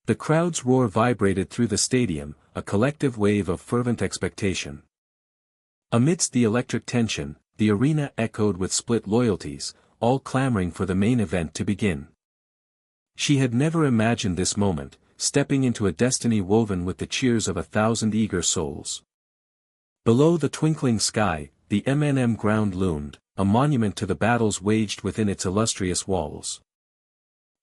The crowd's roar vibrated through the stadium, a collective wave of fervent expectation. Amidst the electric tension, the arena echoed with split loyalties, all clamoring for the main event to begin. She had never imagined this moment, stepping into a destiny woven with the cheers of 1,000 eager souls. Below the twinkling sky, the ground loomed, a monument to the battles waged within its illustrious walls.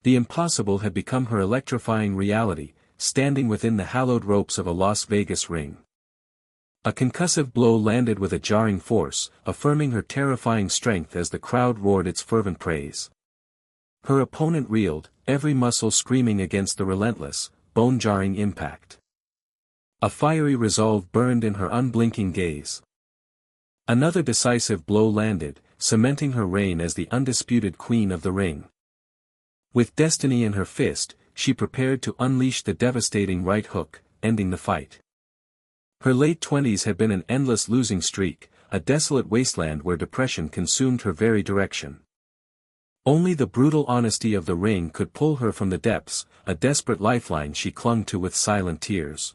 The impossible had become her electrifying reality, standing within the hallowed ropes of a Las Vegas ring. A concussive blow landed with a jarring force, affirming her terrifying strength as the crowd roared its fervent praise. Her opponent reeled, every muscle screaming against the relentless, bone-jarring impact. A fiery resolve burned in her unblinking gaze. Another decisive blow landed, cementing her reign as the undisputed queen of the ring. With destiny in her fist, she prepared to unleash the devastating right hook, ending the fight. Her late 20s had been an endless losing streak, a desolate wasteland where depression consumed her very direction. Only the brutal honesty of the ring could pull her from the depths, a desperate lifeline she clung to with silent tears.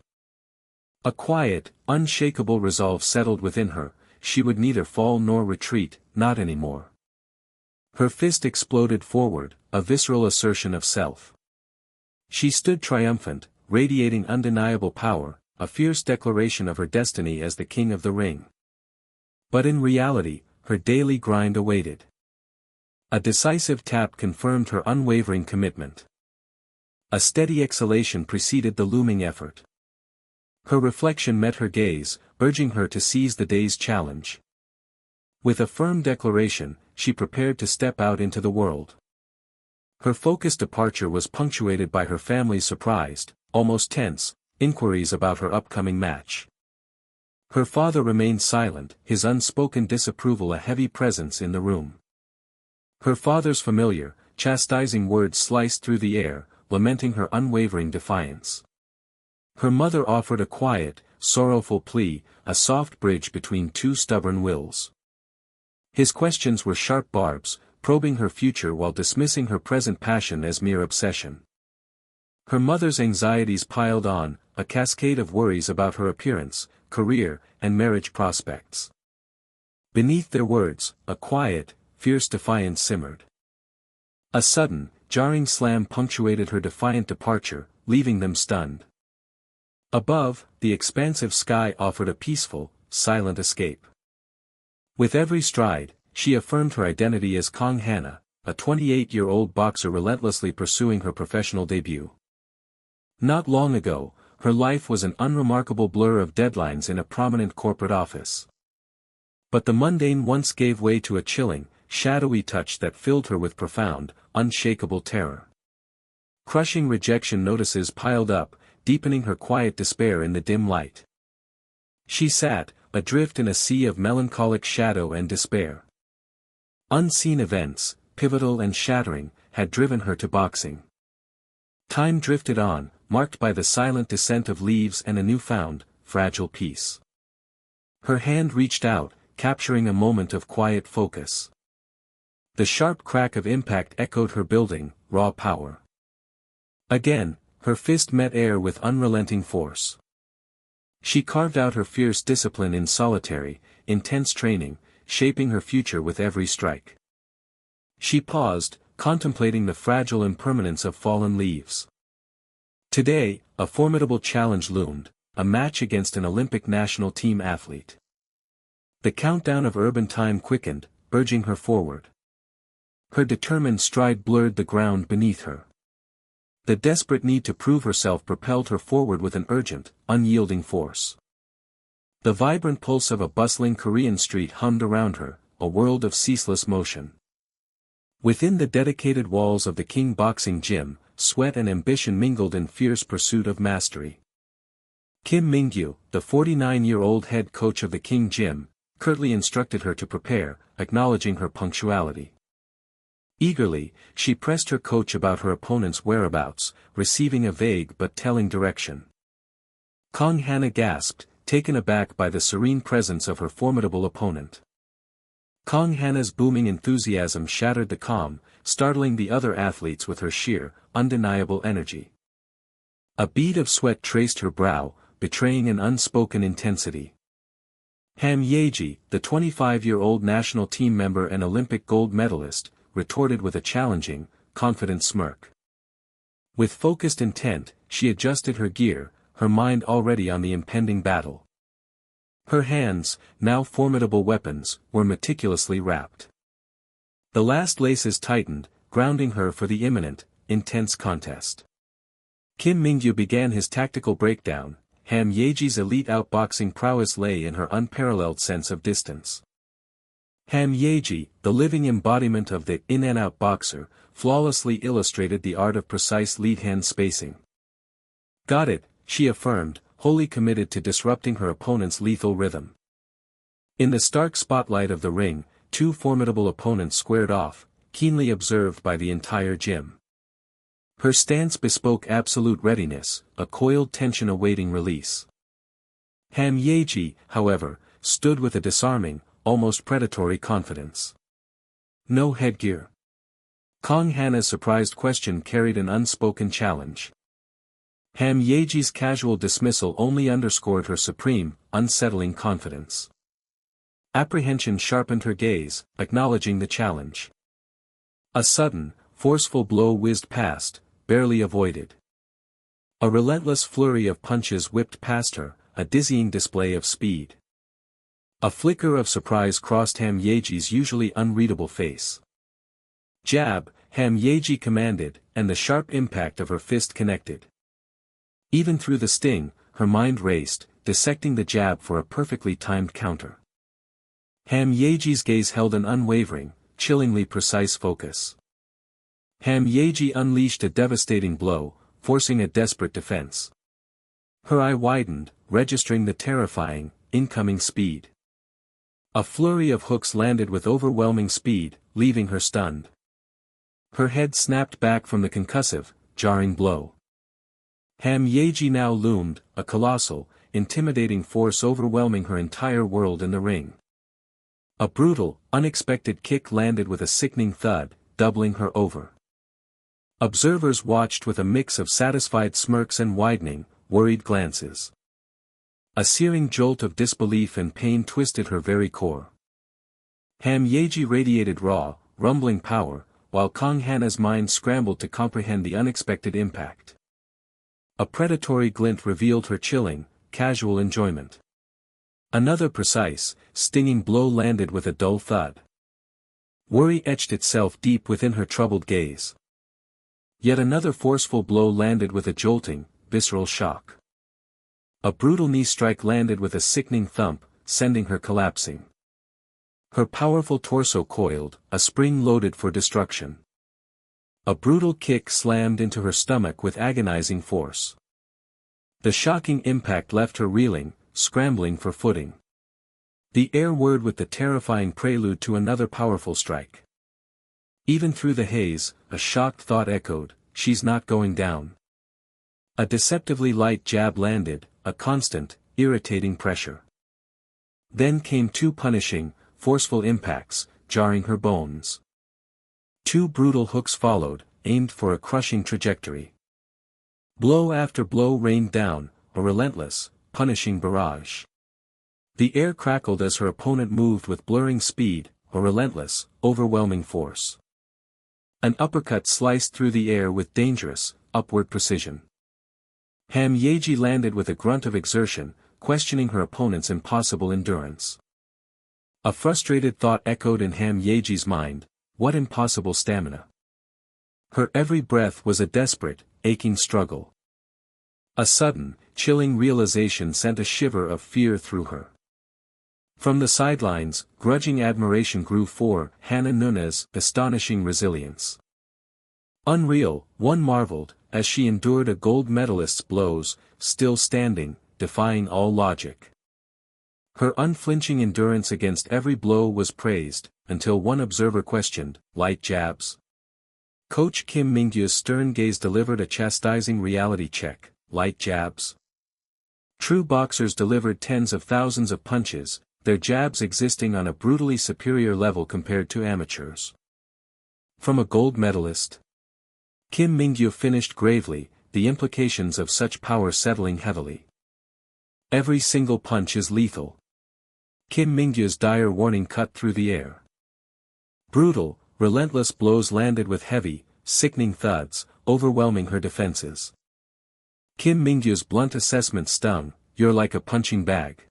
A quiet, unshakable resolve settled within her, she would neither fall nor retreat, not anymore. Her fist exploded forward, a visceral assertion of self. She stood triumphant, radiating undeniable power, a fierce declaration of her destiny as the king of the ring. But in reality, her daily grind awaited. A decisive tap confirmed her unwavering commitment. A steady exhalation preceded the looming effort. Her reflection met her gaze, urging her to seize the day's challenge. With a firm declaration, she prepared to step out into the world. Her focused departure was punctuated by her family's surprised, almost tense, inquiries about her upcoming match. Her father remained silent, his unspoken disapproval a heavy presence in the room. Her father's familiar, chastising words sliced through the air, lamenting her unwavering defiance. Her mother offered a quiet, sorrowful plea, a soft bridge between two stubborn wills. His questions were sharp barbs, probing her future while dismissing her present passion as mere obsession. Her mother's anxieties piled on, a cascade of worries about her appearance, career, and marriage prospects. Beneath their words, a quiet, fierce defiance simmered. A sudden, jarring slam punctuated her defiant departure, leaving them stunned. Above, the expansive sky offered a peaceful, silent escape. With every stride, she affirmed her identity as Kang Ha-na, a 28-year-old boxer relentlessly pursuing her professional debut. Not long ago, her life was an unremarkable blur of deadlines in a prominent corporate office. But the mundane once gave way to a chilling, shadowy touch that filled her with profound, unshakable terror. Crushing rejection notices piled up, deepening her quiet despair in the dim light. She sat, adrift in a sea of melancholic shadow and despair. Unseen events, pivotal and shattering, had driven her to boxing. Time drifted on, marked by the silent descent of leaves and a newfound, fragile peace. Her hand reached out, capturing a moment of quiet focus. The sharp crack of impact echoed her building, raw power. Again, her fist met air with unrelenting force. She carved out her fierce discipline in solitary, intense training, shaping her future with every strike. She paused, contemplating the fragile impermanence of fallen leaves. Today, a formidable challenge loomed, a match against an Olympic national team athlete. The countdown of urban time quickened, urging her forward. Her determined stride blurred the ground beneath her. The desperate need to prove herself propelled her forward with an urgent, unyielding force. The vibrant pulse of a bustling Korean street hummed around her, a world of ceaseless motion. Within the dedicated walls of the King Boxing Gym, sweat and ambition mingled in fierce pursuit of mastery. Kim Mingyu, the 49-year-old head coach of the King Gym, curtly instructed her to prepare, acknowledging her punctuality. Eagerly, she pressed her coach about her opponent's whereabouts, receiving a vague but telling direction. Kang Ha-na gasped, taken aback by the serene presence of her formidable opponent. Kang Ha-na's booming enthusiasm shattered the calm, startling the other athletes with her sheer, undeniable energy. A bead of sweat traced her brow, betraying an unspoken intensity. Ham Yeji, the 25-year-old national team member and Olympic gold medalist, retorted with a challenging, confident smirk. With focused intent, she adjusted her gear, her mind already on the impending battle. Her hands, now formidable weapons, were meticulously wrapped. The last laces tightened, grounding her for the imminent, intense contest. Kim Mingyu began his tactical breakdown. Ham Yeji's elite outboxing prowess lay in her unparalleled sense of distance. Ham Yeji, the living embodiment of the in-and-out boxer, flawlessly illustrated the art of precise lead-hand spacing. Got it, she affirmed, wholly committed to disrupting her opponent's lethal rhythm. In the stark spotlight of the ring, two formidable opponents squared off, keenly observed by the entire gym. Her stance bespoke absolute readiness, a coiled tension awaiting release. Ham Yeji, however, stood with a disarming, almost predatory confidence. No headgear. Kang Ha-na's surprised question carried an unspoken challenge. Ham Yeji's casual dismissal only underscored her supreme, unsettling confidence. Apprehension sharpened her gaze, acknowledging the challenge. A sudden, forceful blow whizzed past, barely avoided. A relentless flurry of punches whipped past her, a dizzying display of speed. A flicker of surprise crossed Ham Yeji's usually unreadable face. Jab, Ham Yeji commanded, and the sharp impact of her fist connected. Even through the sting, her mind raced, dissecting the jab for a perfectly timed counter. Ham Yeji's gaze held an unwavering, chillingly precise focus. Ham Yeji unleashed a devastating blow, forcing a desperate defense. Her eye widened, registering the terrifying, incoming speed. A flurry of hooks landed with overwhelming speed, leaving her stunned. Her head snapped back from the concussive, jarring blow. Ham Yeji now loomed, a colossal, intimidating force overwhelming her entire world in the ring. A brutal, unexpected kick landed with a sickening thud, doubling her over. Observers watched with a mix of satisfied smirks and widening, worried glances. A searing jolt of disbelief and pain twisted her very core. Ham Yeji radiated raw, rumbling power, while Kang Ha-na's mind scrambled to comprehend the unexpected impact. A predatory glint revealed her chilling, casual enjoyment. Another precise, stinging blow landed with a dull thud. Worry etched itself deep within her troubled gaze. Yet another forceful blow landed with a jolting, visceral shock. A brutal knee strike landed with a sickening thump, sending her collapsing. Her powerful torso coiled, a spring loaded for destruction. A brutal kick slammed into her stomach with agonizing force. The shocking impact left her reeling, scrambling for footing. The air whirred with the terrifying prelude to another powerful strike. Even through the haze, a shocked thought echoed, "She's not going down." A deceptively light jab landed, a constant, irritating pressure. Then came two punishing, forceful impacts, jarring her bones. Two brutal hooks followed, aimed for a crushing trajectory. Blow after blow rained down, a relentless, punishing barrage. The air crackled as her opponent moved with blurring speed, a relentless, overwhelming force. An uppercut sliced through the air with dangerous, upward precision. Ham Yeji landed with a grunt of exertion, questioning her opponent's impossible endurance. A frustrated thought echoed in Ham Yeji's mind, what impossible stamina. Her every breath was a desperate, aching struggle. A sudden, chilling realization sent a shiver of fear through her. From the sidelines, grudging admiration grew for Ha-na's astonishing resilience. Unreal, one marveled, as she endured a gold medalist's blows, still standing, defying all logic. Her unflinching endurance against every blow was praised, until one observer questioned, light jabs? Coach Kim Mingyu's stern gaze delivered a chastising reality check, light jabs? True boxers delivered tens of thousands of punches, their jabs existing on a brutally superior level compared to amateurs. From a gold medalist? Kim Mingyu finished gravely, the implications of such power settling heavily. Every single punch is lethal. Kim Mingyu's dire warning cut through the air. Brutal, relentless blows landed with heavy, sickening thuds, overwhelming her defenses. Kim Mingyu's blunt assessment stung, "You're like a punching bag."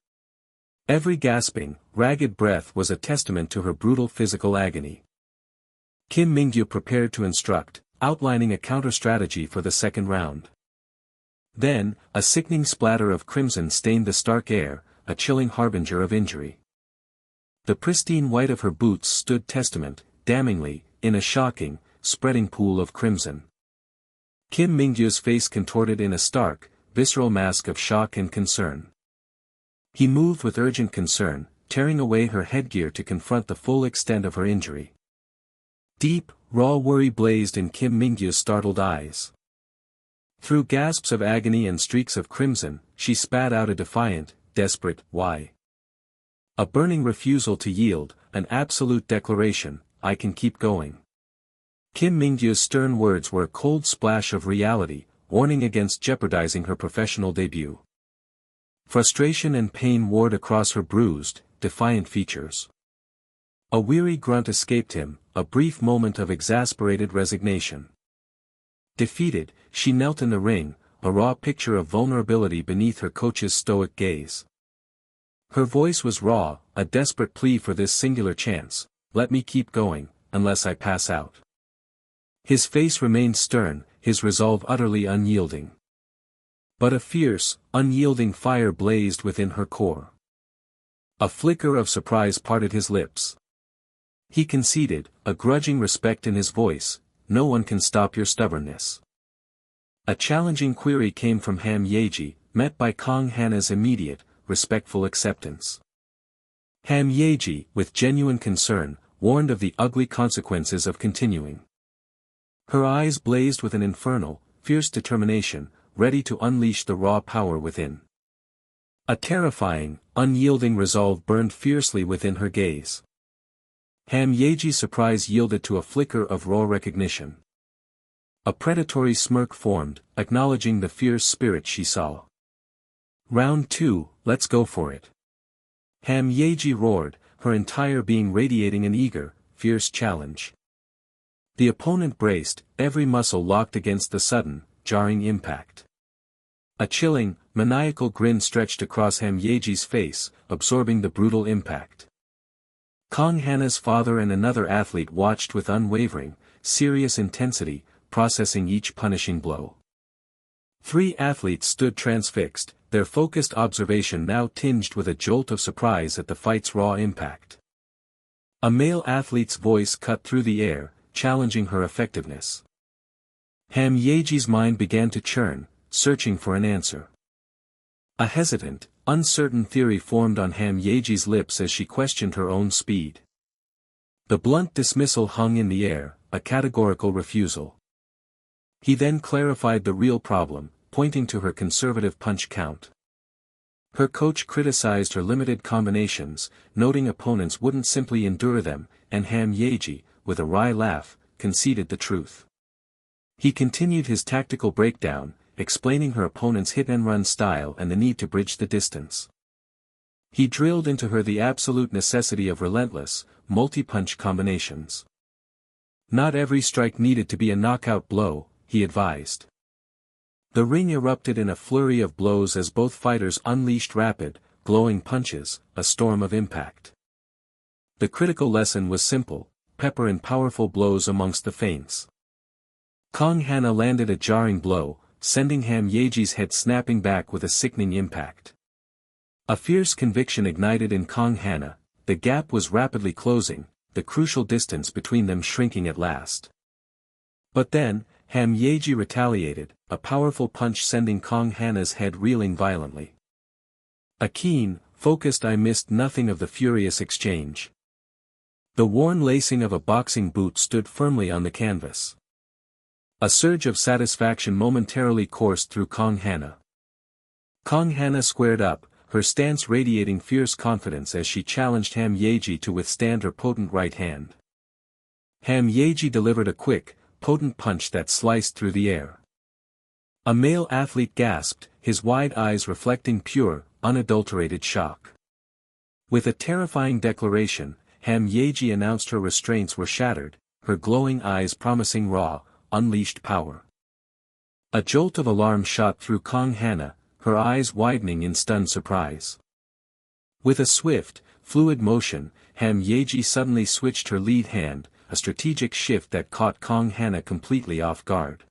Every gasping, ragged breath was a testament to her brutal physical agony. Kim Mingyu prepared to instruct, outlining a counter-strategy for the second round. Then, a sickening splatter of crimson stained the stark air, a chilling harbinger of injury. The pristine white of her boots stood testament, damningly, in a shocking, spreading pool of crimson. Kim Mingyu's face contorted in a stark, visceral mask of shock and concern. He moved with urgent concern, tearing away her headgear to confront the full extent of her injury. Deep, raw worry blazed in Kim Mingyu's startled eyes. Through gasps of agony and streaks of crimson, she spat out a defiant, desperate, "Why?" A burning refusal to yield, an absolute declaration, "I can keep going." Kim Mingyu's stern words were a cold splash of reality, warning against jeopardizing her professional debut. Frustration and pain warred across her bruised, defiant features. A weary grunt escaped him, a brief moment of exasperated resignation. Defeated, she knelt in the ring, a raw picture of vulnerability beneath her coach's stoic gaze. Her voice was raw, a desperate plea for this singular chance, "Let me keep going, unless I pass out." His face remained stern, his resolve utterly unyielding. But a fierce, unyielding fire blazed within her core. A flicker of surprise parted his lips. He conceded, a grudging respect in his voice, "No one can stop your stubbornness." A challenging query came from Ham Yeji, met by Kang Ha-na's immediate, respectful acceptance. Ham Yeji, with genuine concern, warned of the ugly consequences of continuing. Her eyes blazed with an infernal, fierce determination, ready to unleash the raw power within. A terrifying, unyielding resolve burned fiercely within her gaze. Ham Yeji's surprise yielded to a flicker of raw recognition. A predatory smirk formed, acknowledging the fierce spirit she saw. "Round 2, let's go for it." Ham Yeji roared, her entire being radiating an eager, fierce challenge. The opponent braced, every muscle locked against the sudden, jarring impact. A chilling, maniacal grin stretched across Ham Yeji's face, absorbing the brutal impact. Kang Ha-na's father and another athlete watched with unwavering, serious intensity, processing each punishing blow. 3 athletes stood transfixed, their focused observation now tinged with a jolt of surprise at the fight's raw impact. A male athlete's voice cut through the air, challenging her effectiveness. Ham Yeji's mind began to churn, searching for an answer. A hesitant, uncertain theory formed on Ham Yeji's lips as she questioned her own speed. The blunt dismissal hung in the air, a categorical refusal. He then clarified the real problem, pointing to her conservative punch count. Her coach criticized her limited combinations, noting opponents wouldn't simply endure them, and Ham Yeji, with a wry laugh, conceded the truth. He continued his tactical breakdown, explaining her opponent's hit-and-run style and the need to bridge the distance. He drilled into her the absolute necessity of relentless, multi-punch combinations. Not every strike needed to be a knockout blow, he advised. The ring erupted in a flurry of blows as both fighters unleashed rapid, glowing punches, a storm of impact. The critical lesson was simple: pepper in powerful blows amongst the feints. Kang Ha-na landed a jarring blow, sending Ham Yeji's head snapping back with a sickening impact. A fierce conviction ignited in Kang Ha-na, the gap was rapidly closing, the crucial distance between them shrinking at last. But then, Ham Yeji retaliated, a powerful punch sending Kang Ha-na's head reeling violently. A keen, focused eye missed nothing of the furious exchange. The worn lacing of a boxing boot stood firmly on the canvas. A surge of satisfaction momentarily coursed through Kang Ha-na. Kang Ha-na squared up, her stance radiating fierce confidence as she challenged Ham Yeji to withstand her potent right hand. Ham Yeji delivered a quick, potent punch that sliced through the air. A male athlete gasped, his wide eyes reflecting pure, unadulterated shock. With a terrifying declaration, Ham Yeji announced her restraints were shattered, her glowing eyes promising raw, unleashed power. A jolt of alarm shot through Kang Ha-na, her eyes widening in stunned surprise. With a swift, fluid motion, Ham Yeji suddenly switched her lead hand, a strategic shift that caught Kang Ha-na completely off guard.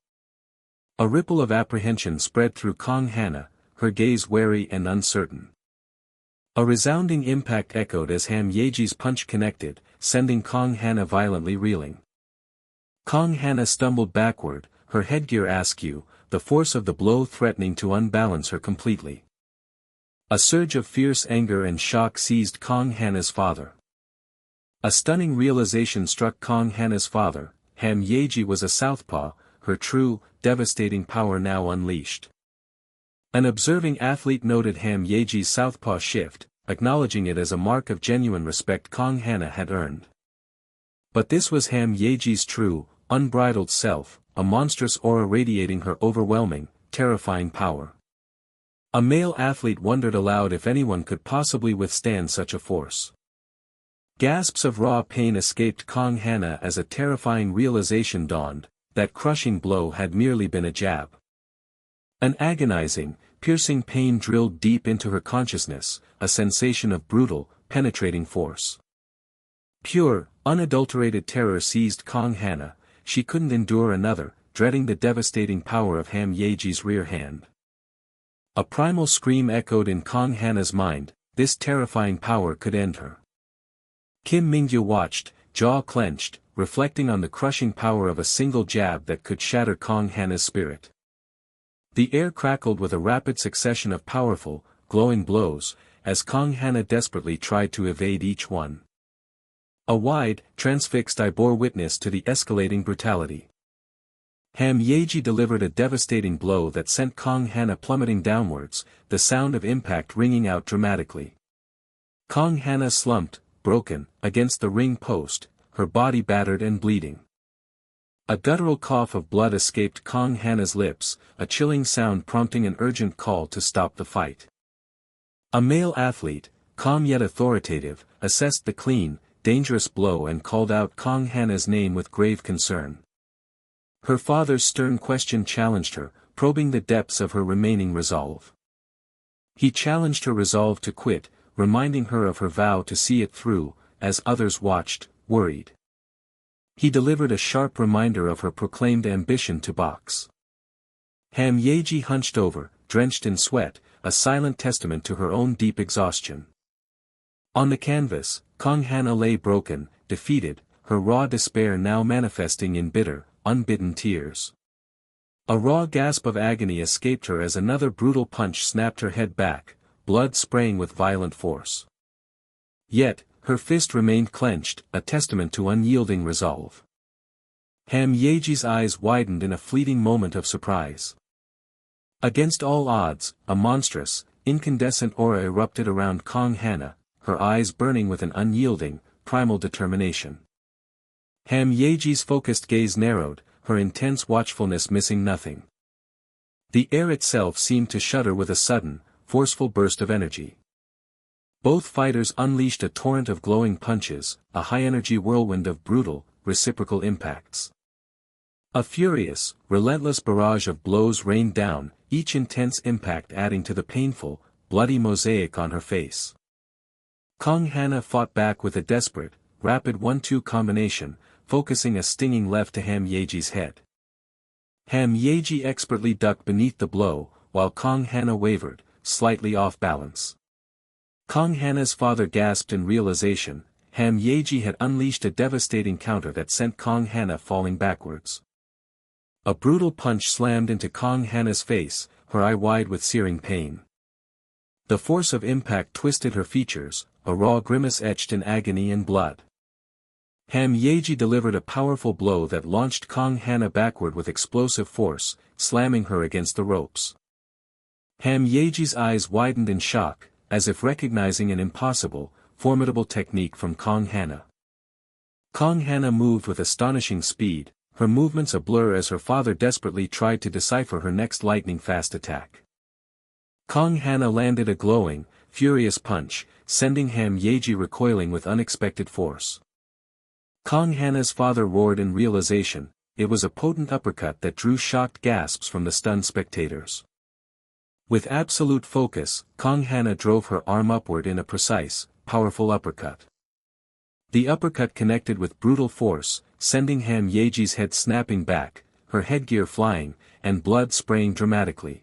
A ripple of apprehension spread through Kang Ha-na, her gaze wary and uncertain. A resounding impact echoed as Ham Yeji's punch connected, sending Kang Ha-na violently reeling. Kang Ha-na stumbled backward, her headgear askew, the force of the blow threatening to unbalance her completely. A surge of fierce anger and shock seized Kang Ha-na's father. A stunning realization struck Kang Ha-na's father: Ham Yeji was a southpaw, her true, devastating power now unleashed. An observing athlete noted Ham Yeji's southpaw shift, acknowledging it as a mark of genuine respect Kang Ha-na had earned. But this was Ham Yeji's true, unbridled self, a monstrous aura radiating her overwhelming, terrifying power. A male athlete wondered aloud if anyone could possibly withstand such a force. Gasps of raw pain escaped Kang Ha-na as a terrifying realization dawned: that crushing blow had merely been a jab. An agonizing, piercing pain drilled deep into her consciousness, a sensation of brutal, penetrating force. Pure, unadulterated terror seized Kang Ha-na. She couldn't endure another, dreading the devastating power of Ham Yeji's rear hand. A primal scream echoed in Kang Ha-na's mind: this terrifying power could end her. Kim Mingyu watched, jaw clenched, reflecting on the crushing power of a single jab that could shatter Kang Ha-na's spirit. The air crackled with a rapid succession of powerful, glowing blows, as Kang Ha-na desperately tried to evade each one. A wide, transfixed eye bore witness to the escalating brutality. Ham Yeji delivered a devastating blow that sent Kang Ha-na plummeting downwards, the sound of impact ringing out dramatically. Kang Ha-na slumped, broken, against the ring post, her body battered and bleeding. A guttural cough of blood escaped Kang Ha-na's lips, a chilling sound prompting an urgent call to stop the fight. A male athlete, calm yet authoritative, assessed the clean, dangerous blow and called out Kang Ha-na's name with grave concern. Her father's stern question challenged her, probing the depths of her remaining resolve. He challenged her resolve to quit, reminding her of her vow to see it through, as others watched, worried. He delivered a sharp reminder of her proclaimed ambition to box. Ham Yeji hunched over, drenched in sweat, a silent testament to her own deep exhaustion. On the canvas, Kang Ha-na lay broken, defeated, her raw despair now manifesting in bitter, unbidden tears. A raw gasp of agony escaped her as another brutal punch snapped her head back, blood spraying with violent force. Yet, her fist remained clenched, a testament to unyielding resolve. Ham Yeji's eyes widened in a fleeting moment of surprise. Against all odds, a monstrous, incandescent aura erupted around Kang Ha-na, her eyes burning with an unyielding, primal determination. Ham Yeji's focused gaze narrowed, her intense watchfulness missing nothing. The air itself seemed to shudder with a sudden, forceful burst of energy. Both fighters unleashed a torrent of glowing punches, a high-energy whirlwind of brutal, reciprocal impacts. A furious, relentless barrage of blows rained down, each intense impact adding to the painful, bloody mosaic on her face. Kang Ha-na fought back with a desperate, rapid 1-2 combination, focusing a stinging left to Ham Yeji's head. Ham Yeji expertly ducked beneath the blow, while Kang Ha-na wavered, slightly off balance. Kang Ha-na's father gasped in realization: Ham Yeji had unleashed a devastating counter that sent Kang Ha-na falling backwards. A brutal punch slammed into Kang Ha-na's face, her eye wide with searing pain. The force of impact twisted her features, a raw grimace etched in agony and blood. Ham Yeji delivered a powerful blow that launched Kang Ha-na backward with explosive force, slamming her against the ropes. Ham Yeji's eyes widened in shock, as if recognizing an impossible, formidable technique from Kang Ha-na. Kang Ha-na moved with astonishing speed, her movements a blur as her father desperately tried to decipher her next lightning-fast attack. Kang Ha-na landed a glowing, furious punch, sending Ham Yeji recoiling with unexpected force. Kang Ha-na's father roared in realization. It was a potent uppercut that drew shocked gasps from the stunned spectators. With absolute focus, Kang Ha-na drove her arm upward in a precise, powerful uppercut. The uppercut connected with brutal force, sending Ham Yeji's head snapping back, her headgear flying, and blood spraying dramatically.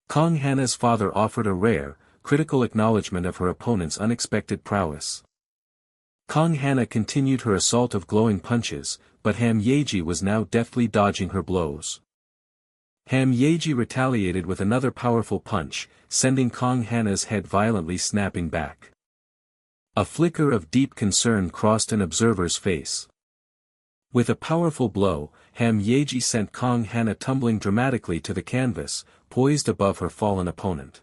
Kang Ha-na's father offered a rare, critical acknowledgement of her opponent's unexpected prowess. Kang Ha-na continued her assault of glowing punches, but Ham Yeji was now deftly dodging her blows. Ham Yeji retaliated with another powerful punch, sending Kang Ha-na's head violently snapping back. A flicker of deep concern crossed an observer's face. With a powerful blow, Ham Yeji sent Kang Ha-na tumbling dramatically to the canvas, poised above her fallen opponent.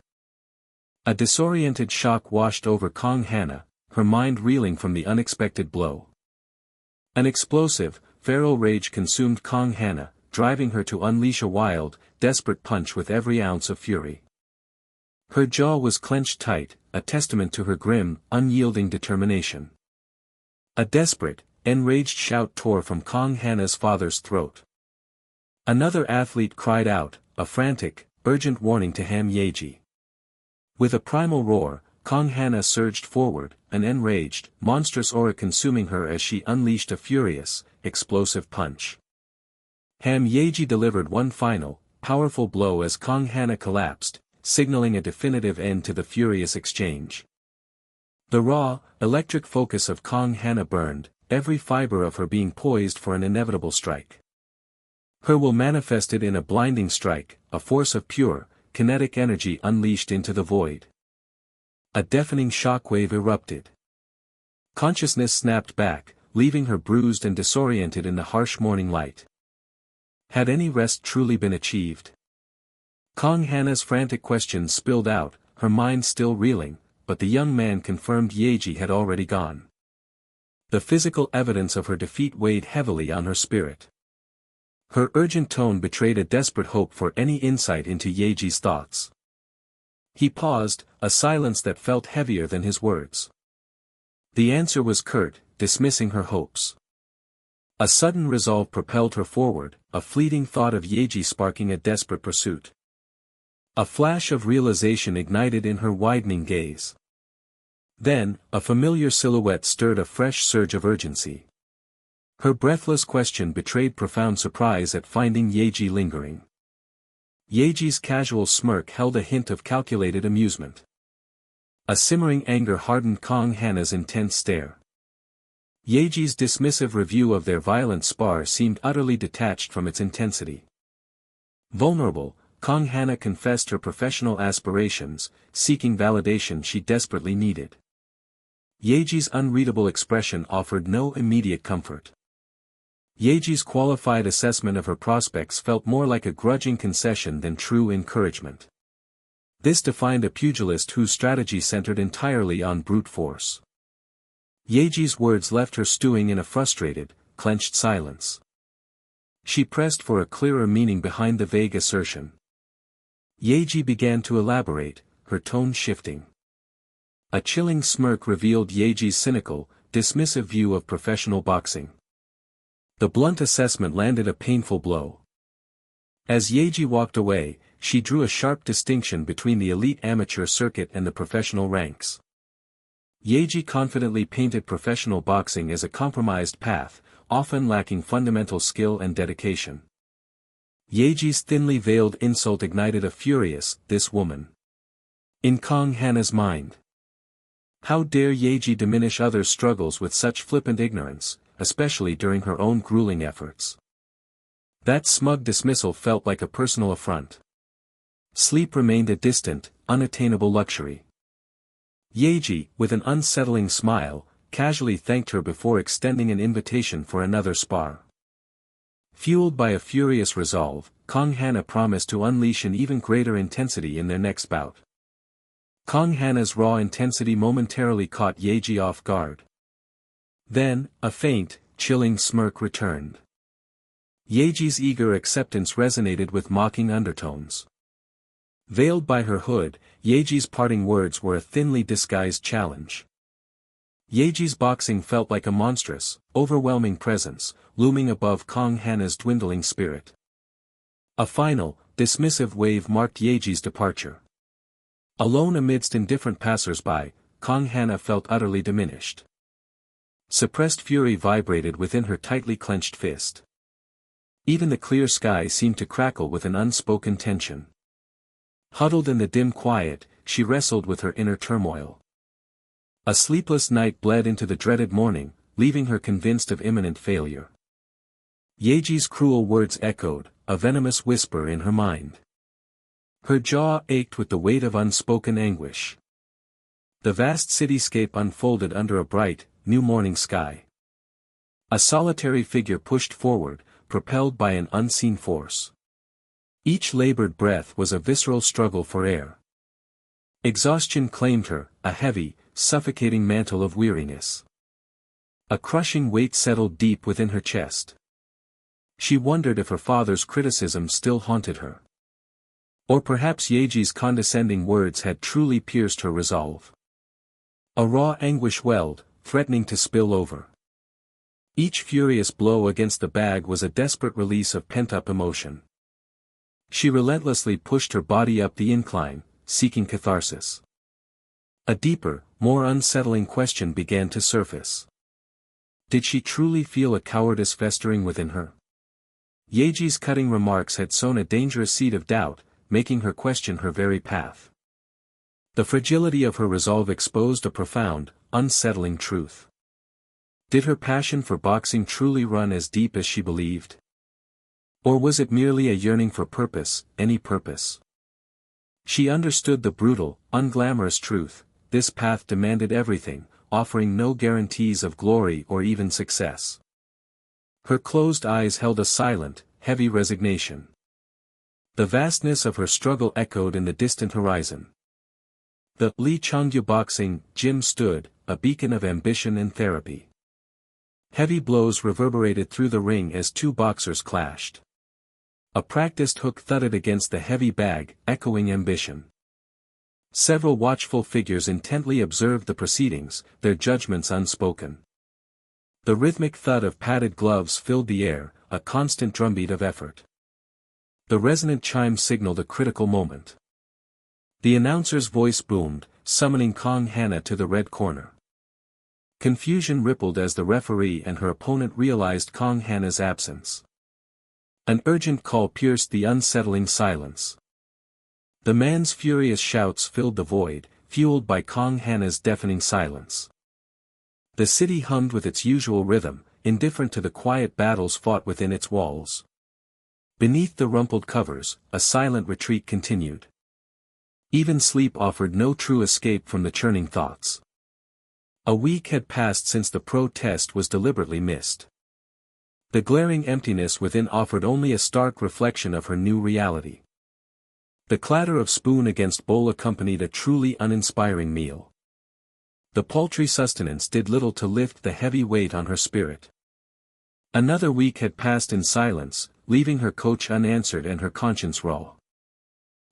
A disoriented shock washed over Kang Ha-na, her mind reeling from the unexpected blow. An explosive, feral rage consumed Kang Ha-na, driving her to unleash a wild, desperate punch with every ounce of fury. Her jaw was clenched tight, a testament to her grim, unyielding determination. A desperate, enraged shout tore from Kang Ha-na's father's throat. Another athlete cried out, a frantic, urgent warning to Ham Yeji. With a primal roar, Kang Ha-na surged forward, an enraged, monstrous aura consuming her as she unleashed a furious, explosive punch. Ham Yeji delivered one final, powerful blow as Kang Ha-na collapsed, signaling a definitive end to the furious exchange. The raw, electric focus of Kang Ha-na burned, every fiber of her being poised for an inevitable strike. Her will manifested in a blinding strike, a force of pure, kinetic energy unleashed into the void. A deafening shockwave erupted. Consciousness snapped back, leaving her bruised and disoriented in the harsh morning light. Had any rest truly been achieved? Kang Ha-na's frantic questions spilled out, her mind still reeling, but the young man confirmed Yeji had already gone. The physical evidence of her defeat weighed heavily on her spirit. Her urgent tone betrayed a desperate hope for any insight into Yeji's thoughts. He paused, a silence that felt heavier than his words. The answer was curt, dismissing her hopes. A sudden resolve propelled her forward, a fleeting thought of Yeji sparking a desperate pursuit. A flash of realization ignited in her widening gaze. Then, a familiar silhouette stirred a fresh surge of urgency. Her breathless question betrayed profound surprise at finding Yeji lingering. Yeji's casual smirk held a hint of calculated amusement. A simmering anger hardened Kang Ha-na's intense stare. Yeji's dismissive review of their violent spar seemed utterly detached from its intensity. Vulnerable, Kang Ha-na confessed her professional aspirations, seeking validation she desperately needed. Yeji's unreadable expression offered no immediate comfort. Yeji's qualified assessment of her prospects felt more like a grudging concession than true encouragement. This defined a pugilist whose strategy centered entirely on brute force. Yeji's words left her stewing in a frustrated, clenched silence. She pressed for a clearer meaning behind the vague assertion. Yeji began to elaborate, her tone shifting. A chilling smirk revealed Yeji's cynical, dismissive view of professional boxing. The blunt assessment landed a painful blow. As Yeji walked away, she drew a sharp distinction between the elite amateur circuit and the professional ranks. Yeji confidently painted professional boxing as a compromised path, often lacking fundamental skill and dedication. Yeji's thinly veiled insult ignited a furious, "This woman." In Kang Ha-na's mind. How dare Yeji diminish others' struggles with such flippant ignorance, especially during her own grueling efforts. That smug dismissal felt like a personal affront. Sleep remained a distant, unattainable luxury. Yeji, with an unsettling smile, casually thanked her before extending an invitation for another spar. Fueled by a furious resolve, Kang Ha-na promised to unleash an even greater intensity in their next bout. Kang Ha-na's raw intensity momentarily caught Yeji off guard. Then, a faint, chilling smirk returned. Yeji's eager acceptance resonated with mocking undertones. Veiled by her hood, Yeji's parting words were a thinly disguised challenge. Yeji's boxing felt like a monstrous, overwhelming presence, looming above Kang Ha-na's dwindling spirit. A final, dismissive wave marked Yeji's departure. Alone amidst indifferent passers-by, Kang Ha-na felt utterly diminished. Suppressed fury vibrated within her tightly clenched fist. Even the clear sky seemed to crackle with an unspoken tension. Huddled in the dim quiet, she wrestled with her inner turmoil. A sleepless night bled into the dreaded morning, leaving her convinced of imminent failure. Yeji's cruel words echoed, a venomous whisper in her mind. Her jaw ached with the weight of unspoken anguish. The vast cityscape unfolded under a bright, new morning sky. A solitary figure pushed forward, propelled by an unseen force. Each labored breath was a visceral struggle for air. Exhaustion claimed her, a heavy, suffocating mantle of weariness. A crushing weight settled deep within her chest. She wondered if her father's criticism still haunted her. Or perhaps Yeji's condescending words had truly pierced her resolve. A raw anguish welled, threatening to spill over. Each furious blow against the bag was a desperate release of pent-up emotion. She relentlessly pushed her body up the incline, seeking catharsis. A deeper, more unsettling question began to surface. Did she truly feel a cowardice festering within her? Yeji's cutting remarks had sown a dangerous seed of doubt, making her question her very path. The fragility of her resolve exposed a profound, unsettling truth. Did her passion for boxing truly run as deep as she believed? Or was it merely a yearning for purpose, any purpose? She understood the brutal, unglamorous truth: this path demanded everything, offering no guarantees of glory or even success. Her closed eyes held a silent, heavy resignation. The vastness of her struggle echoed in the distant horizon. The Lee Changyu boxing gym stood, a beacon of ambition and therapy. Heavy blows reverberated through the ring as two boxers clashed. A practiced hook thudded against the heavy bag, echoing ambition. Several watchful figures intently observed the proceedings, their judgments unspoken. The rhythmic thud of padded gloves filled the air, a constant drumbeat of effort. The resonant chime signaled a critical moment. The announcer's voice boomed, summoning Kang Ha-na to the red corner. Confusion rippled as the referee and her opponent realized Kang Ha-na's absence. An urgent call pierced the unsettling silence. The man's furious shouts filled the void, fueled by Kang Ha-na's deafening silence. The city hummed with its usual rhythm, indifferent to the quiet battles fought within its walls. Beneath the rumpled covers, a silent retreat continued. Even sleep offered no true escape from the churning thoughts. A week had passed since the pro test was deliberately missed. The glaring emptiness within offered only a stark reflection of her new reality. The clatter of spoon against bowl accompanied a truly uninspiring meal. The paltry sustenance did little to lift the heavy weight on her spirit. Another week had passed in silence, leaving her coach unanswered and her conscience raw.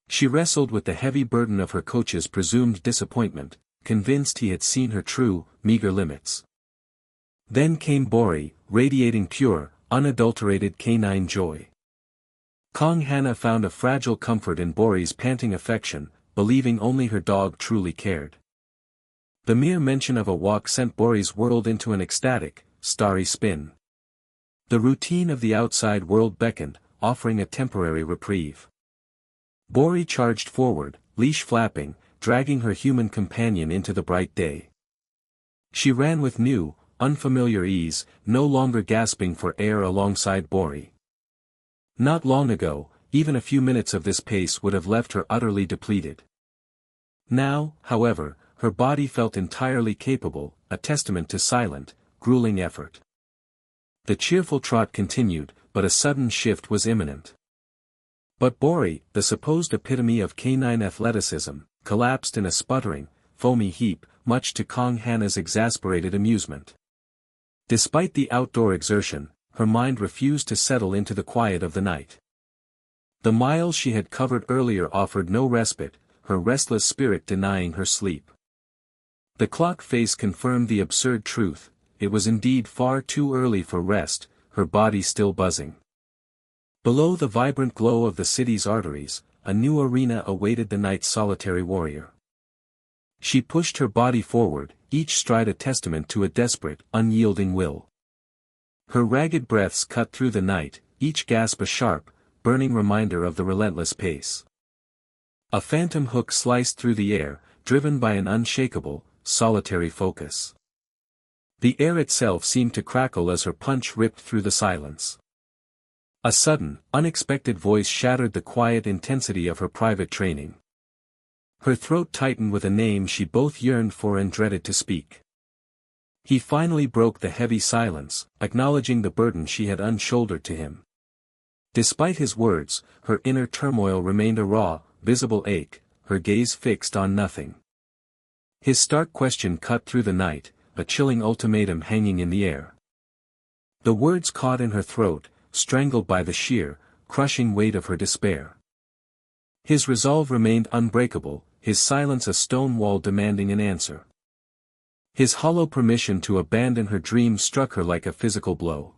She wrestled with the heavy burden of her coach's presumed disappointment, convinced he had seen her true, meager limits. Then came Bori, radiating pure, unadulterated canine joy. Kang Ha-na found a fragile comfort in Bori's panting affection, believing only her dog truly cared. The mere mention of a walk sent Bori's world into an ecstatic, starry spin. The routine of the outside world beckoned, offering a temporary reprieve. Bori charged forward, leash flapping, dragging her human companion into the bright day. She ran with new, unfamiliar ease, no longer gasping for air alongside Bori. Not long ago, even a few minutes of this pace would have left her utterly depleted. Now, however, her body felt entirely capable, a testament to silent, grueling effort. The cheerful trot continued, but a sudden shift was imminent. But Bori, the supposed epitome of canine athleticism, collapsed in a sputtering, foamy heap, much to Kang Ha-na's exasperated amusement. Despite the outdoor exertion, her mind refused to settle into the quiet of the night. The miles she had covered earlier offered no respite, her restless spirit denying her sleep. The clock face confirmed the absurd truth, it was indeed far too early for rest, her body still buzzing. Below the vibrant glow of the city's arteries, a new arena awaited the night's solitary warrior. She pushed her body forward, each stride a testament to a desperate, unyielding will. Her ragged breaths cut through the night, each gasp a sharp, burning reminder of the relentless pace. A phantom hook sliced through the air, driven by an unshakable, solitary focus. The air itself seemed to crackle as her punch ripped through the silence. A sudden, unexpected voice shattered the quiet intensity of her private training. Her throat tightened with a name she both yearned for and dreaded to speak. He finally broke the heavy silence, acknowledging the burden she had unshouldered to him. Despite his words, her inner turmoil remained a raw, visible ache, her gaze fixed on nothing. His stark question cut through the night, a chilling ultimatum hanging in the air. The words caught in her throat, strangled by the sheer, crushing weight of her despair. His resolve remained unbreakable, his silence a stone wall demanding an answer. His hollow permission to abandon her dreams struck her like a physical blow.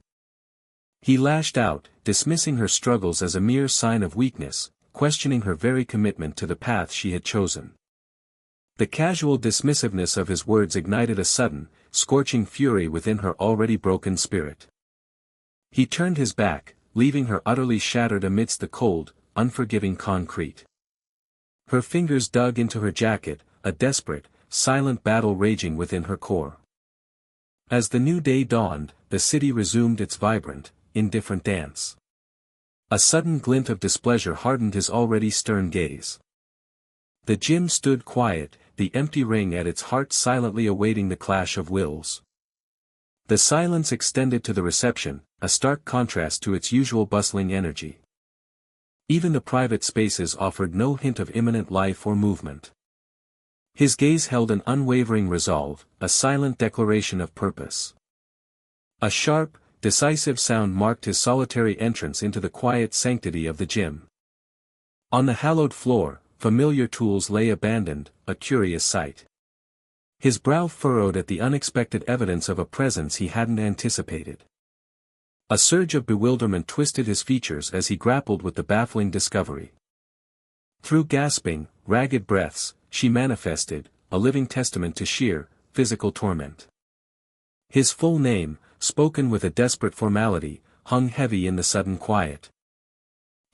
He lashed out, dismissing her struggles as a mere sign of weakness, questioning her very commitment to the path she had chosen. The casual dismissiveness of his words ignited a sudden, scorching fury within her already broken spirit. He turned his back, leaving her utterly shattered amidst the cold, unforgiving concrete. Her fingers dug into her jacket, a desperate, silent battle raging within her core. As the new day dawned, the city resumed its vibrant, indifferent dance. A sudden glint of displeasure hardened his already stern gaze. The gym stood quiet, the empty ring at its heart silently awaiting the clash of wills. The silence extended to the reception, a stark contrast to its usual bustling energy. Even the private spaces offered no hint of imminent life or movement. His gaze held an unwavering resolve, a silent declaration of purpose. A sharp, decisive sound marked his solitary entrance into the quiet sanctity of the gym. On the hallowed floor, familiar tools lay abandoned, a curious sight. His brow furrowed at the unexpected evidence of a presence he hadn't anticipated. A surge of bewilderment twisted his features as he grappled with the baffling discovery. Through gasping, ragged breaths, she manifested, a living testament to sheer, physical torment. His full name, spoken with a desperate formality, hung heavy in the sudden quiet.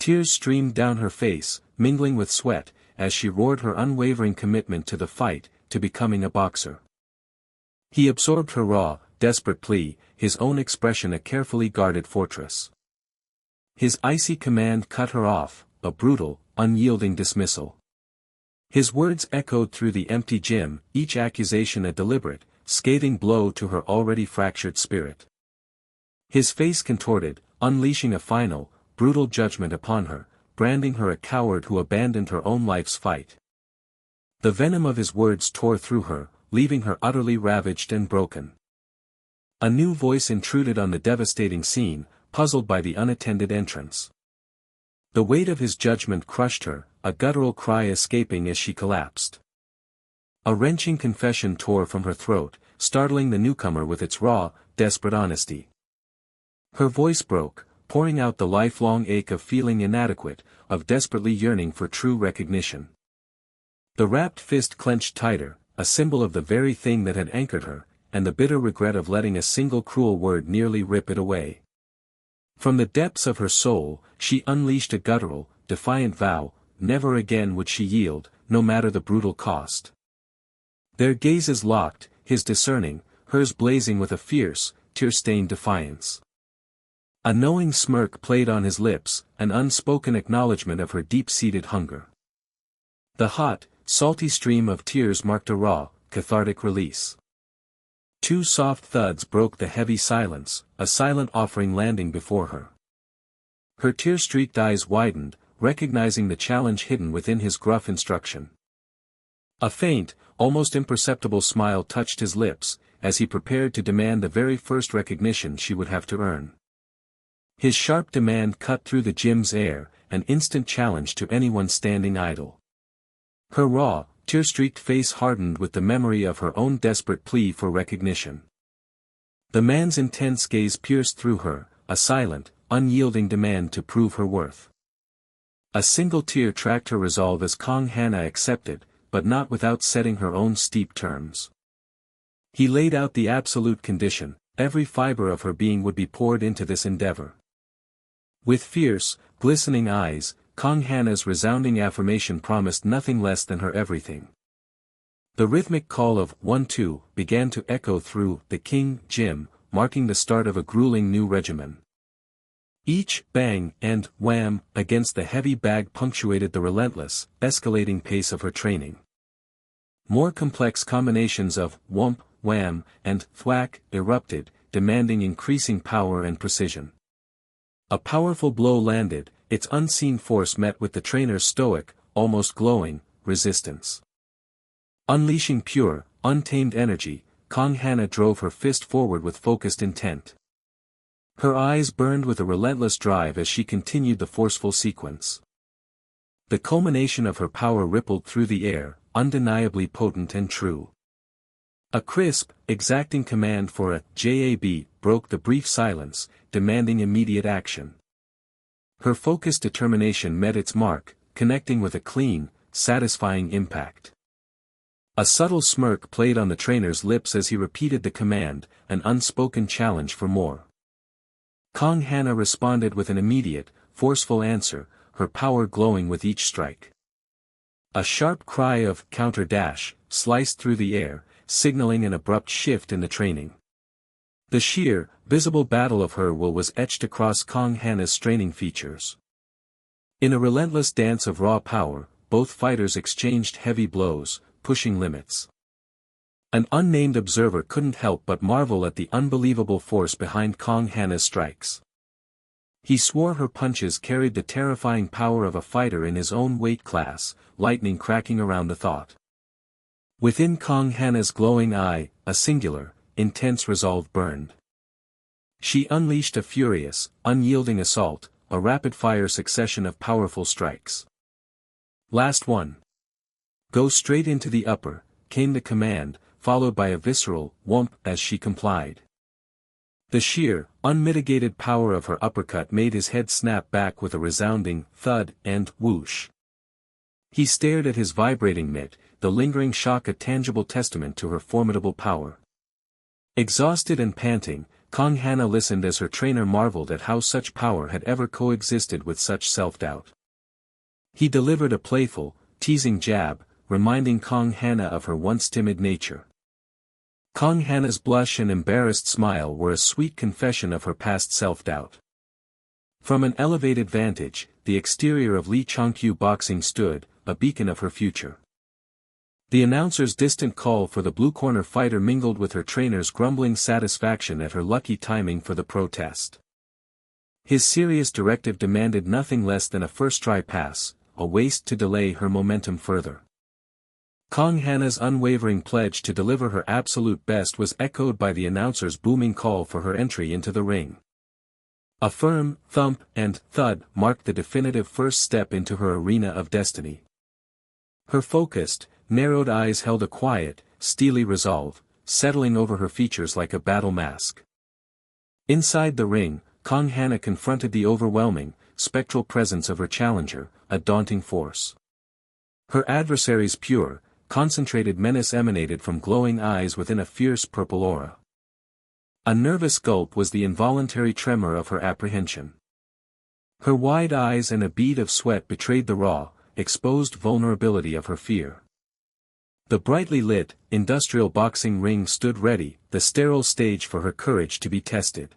Tears streamed down her face, mingling with sweat, as she roared her unwavering commitment to the fight, to becoming a boxer. He absorbed her raw, desperate plea, his own expression a carefully guarded fortress. His icy command cut her off, a brutal, unyielding dismissal. His words echoed through the empty gym, each accusation a deliberate, scathing blow to her already fractured spirit. His face contorted, unleashing a final, brutal judgment upon her, branding her a coward who abandoned her own life's fight. The venom of his words tore through her, leaving her utterly ravaged and broken. A new voice intruded on the devastating scene, puzzled by the unattended entrance. The weight of his judgment crushed her, a guttural cry escaping as she collapsed. A wrenching confession tore from her throat, startling the newcomer with its raw, desperate honesty. Her voice broke, pouring out the lifelong ache of feeling inadequate, of desperately yearning for true recognition. The wrapped fist clenched tighter, a symbol of the very thing that had anchored her, and the bitter regret of letting a single cruel word nearly rip it away. From the depths of her soul, she unleashed a guttural, defiant vow, never again would she yield, no matter the brutal cost. Their gazes locked, his discerning, hers blazing with a fierce, tear-stained defiance. A knowing smirk played on his lips, an unspoken acknowledgement of her deep-seated hunger. The hot, salty stream of tears marked a raw, cathartic release. Two soft thuds broke the heavy silence, a silent offering landing before her. Her tear-streaked eyes widened, recognizing the challenge hidden within his gruff instruction. A faint, almost imperceptible smile touched his lips, as he prepared to demand the very first recognition she would have to earn. His sharp demand cut through the gym's air, an instant challenge to anyone standing idle. Her raw, tear-streaked face hardened with the memory of her own desperate plea for recognition. The man's intense gaze pierced through her, a silent, unyielding demand to prove her worth. A single tear tracked her resolve as Kang Ha-na accepted, but not without setting her own steep terms. He laid out the absolute condition: every fiber of her being would be poured into this endeavor. With fierce, glistening eyes, Kang Ha-na's resounding affirmation promised nothing less than her everything. The rhythmic call of 1-2 began to echo through the King gym, marking the start of a grueling new regimen. Each bang and wham against the heavy bag punctuated the relentless, escalating pace of her training. More complex combinations of whomp, wham, and thwack erupted, demanding increasing power and precision. A powerful blow landed, its unseen force met with the trainer's stoic, almost glowing, resistance. Unleashing pure, untamed energy, Kang Ha-na drove her fist forward with focused intent. Her eyes burned with a relentless drive as she continued the forceful sequence. The culmination of her power rippled through the air, undeniably potent and true. A crisp, exacting command for a jab broke the brief silence, demanding immediate action. Her focused determination met its mark, connecting with a clean, satisfying impact. A subtle smirk played on the trainer's lips as he repeated the command, an unspoken challenge for more. Kang Ha-na responded with an immediate, forceful answer, her power glowing with each strike. A sharp cry of counter-dash sliced through the air, signaling an abrupt shift in the training. The sheer, visible battle of her will was etched across Kang Ha-na's straining features. In a relentless dance of raw power, both fighters exchanged heavy blows, pushing limits. An unnamed observer couldn't help but marvel at the unbelievable force behind Kang Ha-na's strikes. He swore her punches carried the terrifying power of a fighter in his own weight class, lightning cracking around the thought. Within Kang Ha-na's glowing eye, a singular, intense resolve burned. She unleashed a furious, unyielding assault, a rapid-fire succession of powerful strikes. Last one. Go straight into the upper, came the command, followed by a visceral whomp as she complied. The sheer, unmitigated power of her uppercut made his head snap back with a resounding thud and whoosh. He stared at his vibrating mitt, the lingering shock a tangible testament to her formidable power. Exhausted and panting, Kang Ha-na listened as her trainer marveled at how such power had ever coexisted with such self-doubt. He delivered a playful, teasing jab, reminding Kang Ha-na of her once timid nature. Kang Ha-na's blush and embarrassed smile were a sweet confession of her past self-doubt. From an elevated vantage, the exterior of Lee Chong-kyu Boxing stood, a beacon of her future. The announcer's distant call for the blue corner fighter mingled with her trainer's grumbling satisfaction at her lucky timing for the protest. His serious directive demanded nothing less than a first-try pass, a waste to delay her momentum further. Kang Ha-na's unwavering pledge to deliver her absolute best was echoed by the announcer's booming call for her entry into the ring. A firm thump and thud marked the definitive first step into her arena of destiny. Her focused, narrowed eyes held a quiet, steely resolve, settling over her features like a battle mask. Inside the ring, Kang Ha-na confronted the overwhelming, spectral presence of her challenger, a daunting force. Her adversary's pure, concentrated menace emanated from glowing eyes within a fierce purple aura. A nervous gulp was the involuntary tremor of her apprehension. Her wide eyes and a bead of sweat betrayed the raw, exposed vulnerability of her fear. The brightly lit, industrial boxing ring stood ready, the sterile stage for her courage to be tested.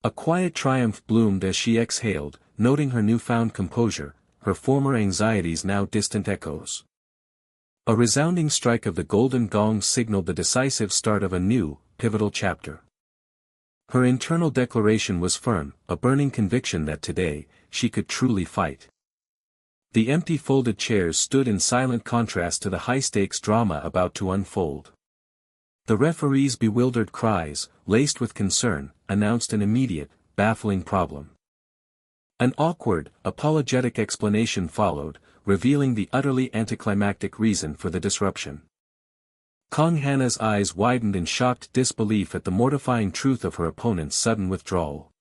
A quiet triumph bloomed as she exhaled, noting her newfound composure, her former anxieties now distant echoes. A resounding strike of the golden gong signaled the decisive start of a new, pivotal chapter. Her internal declaration was firm, a burning conviction that today, she could truly fight. The empty folded chairs stood in silent contrast to the high-stakes drama about to unfold. The referee's bewildered cries, laced with concern, announced an immediate, baffling problem. An awkward, apologetic explanation followed, revealing the utterly anticlimactic reason for the disruption. Kang Ha-na's eyes widened in shocked disbelief at the mortifying truth of her opponent's sudden withdrawal.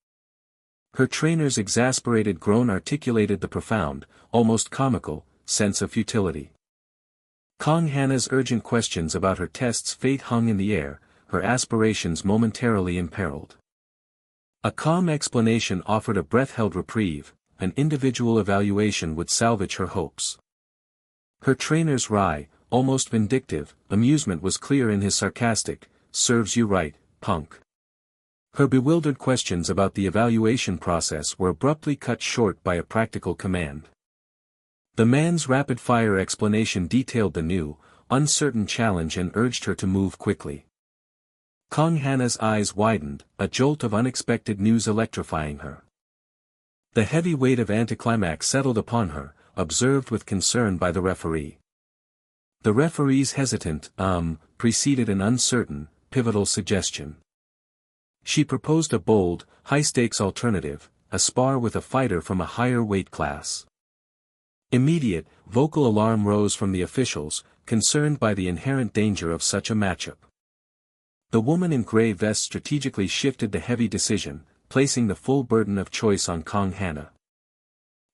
Her trainer's exasperated groan articulated the profound, almost comical, sense of futility. Kang Ha-na's urgent questions about her test's fate hung in the air, her aspirations momentarily imperiled. A calm explanation offered a breath-held reprieve, an individual evaluation would salvage her hopes. Her trainer's wry, almost vindictive, amusement was clear in his sarcastic, "Serves you right, punk." Her bewildered questions about the evaluation process were abruptly cut short by a practical command. The man's rapid-fire explanation detailed the new, uncertain challenge and urged her to move quickly. Kang Ha-na's eyes widened, a jolt of unexpected news electrifying her. The heavy weight of anticlimax settled upon her, observed with concern by the referee. The referee's hesitant, preceded an uncertain, pivotal suggestion. She proposed a bold, high-stakes alternative, a spar with a fighter from a higher weight class. Immediate, vocal alarm rose from the officials, concerned by the inherent danger of such a matchup. The woman in gray vest strategically shifted the heavy decision, placing the full burden of choice on Kang Ha-na.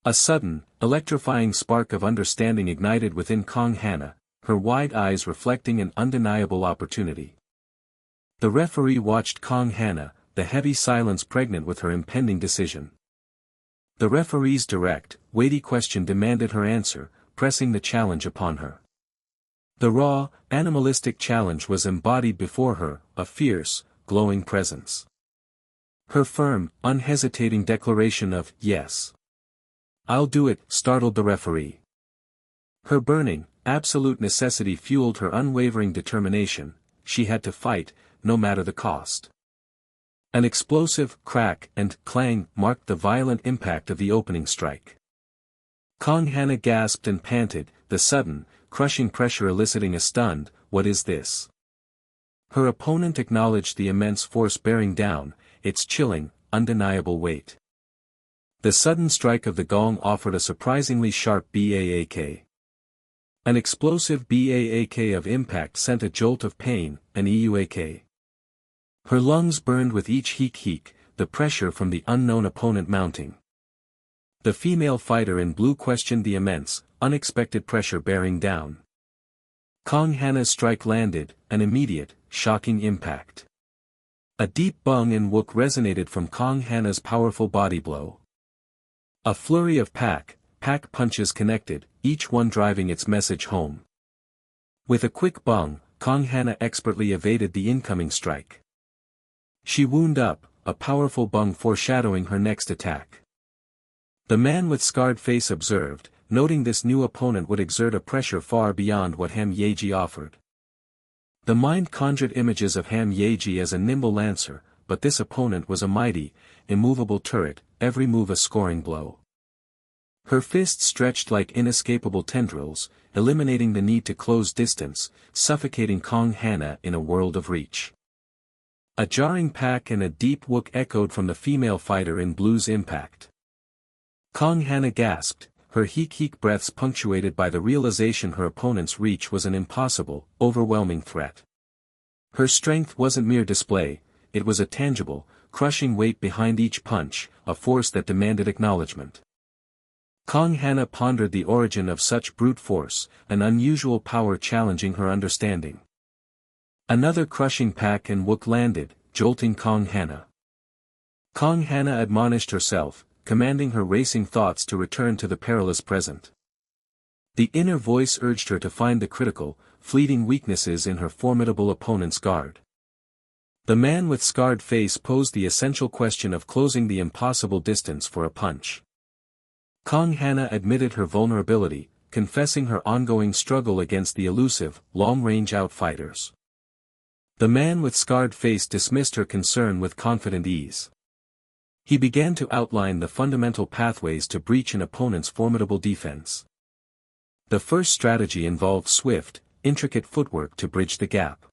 A sudden, electrifying spark of understanding ignited within Kang Ha-na, her wide eyes reflecting an undeniable opportunity. The referee watched Kang Ha-na, the heavy silence pregnant with her impending decision. The referee's direct, weighty question demanded her answer, pressing the challenge upon her. The raw, animalistic challenge was embodied before her, a fierce, glowing presence. Her firm, unhesitating declaration of "yes, I'll do it" startled the referee. Her burning, absolute necessity fueled her unwavering determination. She had to fight, no matter the cost. An explosive crack and clang marked the violent impact of the opening strike. Kang Ha-na gasped and panted, the sudden, crushing pressure eliciting a stunned, "What is this?" Her opponent acknowledged the immense force bearing down, its chilling, undeniable weight. The sudden strike of the gong offered a surprisingly sharp baak. An explosive baak of impact sent a jolt of pain, an euak. Her lungs burned with each heek, the pressure from the unknown opponent mounting. The female fighter in blue questioned the immense, unexpected pressure bearing down. Kang Ha-na's strike landed, an immediate, shocking impact. A deep bung and wook resonated from Kang Ha-na's powerful body blow. A flurry of pack punches connected, each one driving its message home. With a quick bung, Kang Ha-na expertly evaded the incoming strike. She wound up, a powerful bung foreshadowing her next attack. The man with scarred face observed, noting this new opponent would exert a pressure far beyond what Ham Yeji offered. The mind conjured images of Ham Yeji as a nimble lancer, but this opponent was a mighty, immovable turret, every move a scoring blow. Her fists stretched like inescapable tendrils, eliminating the need to close distance, suffocating Kang Ha-na in a world of reach. A jarring pack and a deep wook echoed from the female fighter in blue's impact. Kang Ha-na gasped, her heek breaths punctuated by the realization her opponent's reach was an impossible, overwhelming threat. Her strength wasn't mere display, it was a tangible, crushing weight behind each punch, a force that demanded acknowledgement. Kang Ha-na pondered the origin of such brute force, an unusual power challenging her understanding. Another crushing pack and wook landed, jolting Kang Ha-na. Kang Ha-na admonished herself, commanding her racing thoughts to return to the perilous present. The inner voice urged her to find the critical, fleeting weaknesses in her formidable opponent's guard. The man with scarred face posed the essential question of closing the impossible distance for a punch. Kang Ha-na admitted her vulnerability, confessing her ongoing struggle against the elusive, long-range outfighters. The man with scarred face dismissed her concern with confident ease. He began to outline the fundamental pathways to breach an opponent's formidable defense. The first strategy involved swift, intricate footwork to bridge the gap.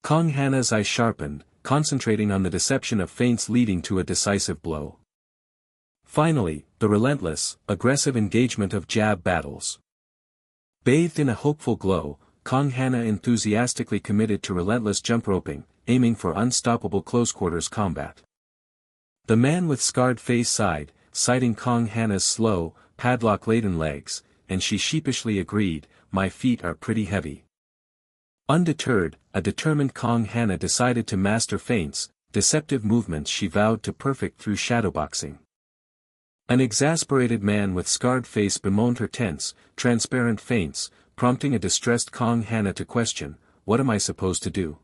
Kang Ha-na's eyes sharpened, concentrating on the deception of feints leading to a decisive blow. Finally, the relentless, aggressive engagement of jab battles. Bathed in a hopeful glow, Kang Ha-na enthusiastically committed to relentless jump roping, aiming for unstoppable close-quarters combat. The man with scarred face sighed, citing Kang Ha-na's slow, padlock-laden legs, and she sheepishly agreed, "My feet are pretty heavy." Undeterred, a determined Kang Ha-na decided to master feints, deceptive movements she vowed to perfect through shadowboxing. An exasperated man with scarred face bemoaned her tense, transparent feints, prompting a distressed Kang Ha-na to question, "What am I supposed to do?"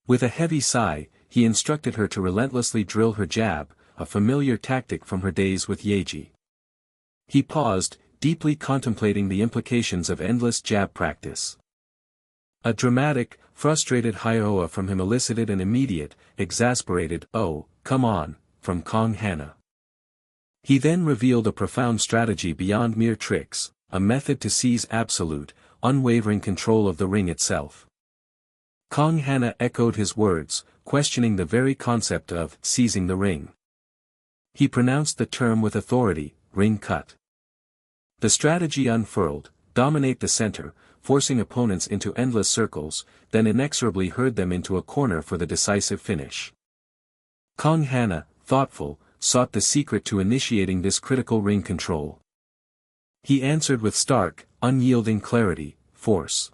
With a heavy sigh, he instructed her to relentlessly drill her jab, a familiar tactic from her days with Yeji. He paused, deeply contemplating the implications of endless jab practice. A dramatic, frustrated hi-oa from him elicited an immediate, exasperated, "Oh, come on," from Kang Ha-na. He then revealed a profound strategy beyond mere tricks, a method to seize absolute, unwavering control of the ring itself. Kang Ha-na echoed his words, questioning the very concept of seizing the ring. He pronounced the term with authority, "ring cut." The strategy unfurled, dominate the center, forcing opponents into endless circles, then inexorably herd them into a corner for the decisive finish. Kang Ha-na, thoughtful, sought the secret to initiating this critical ring control. He answered with stark, unyielding clarity, "Force."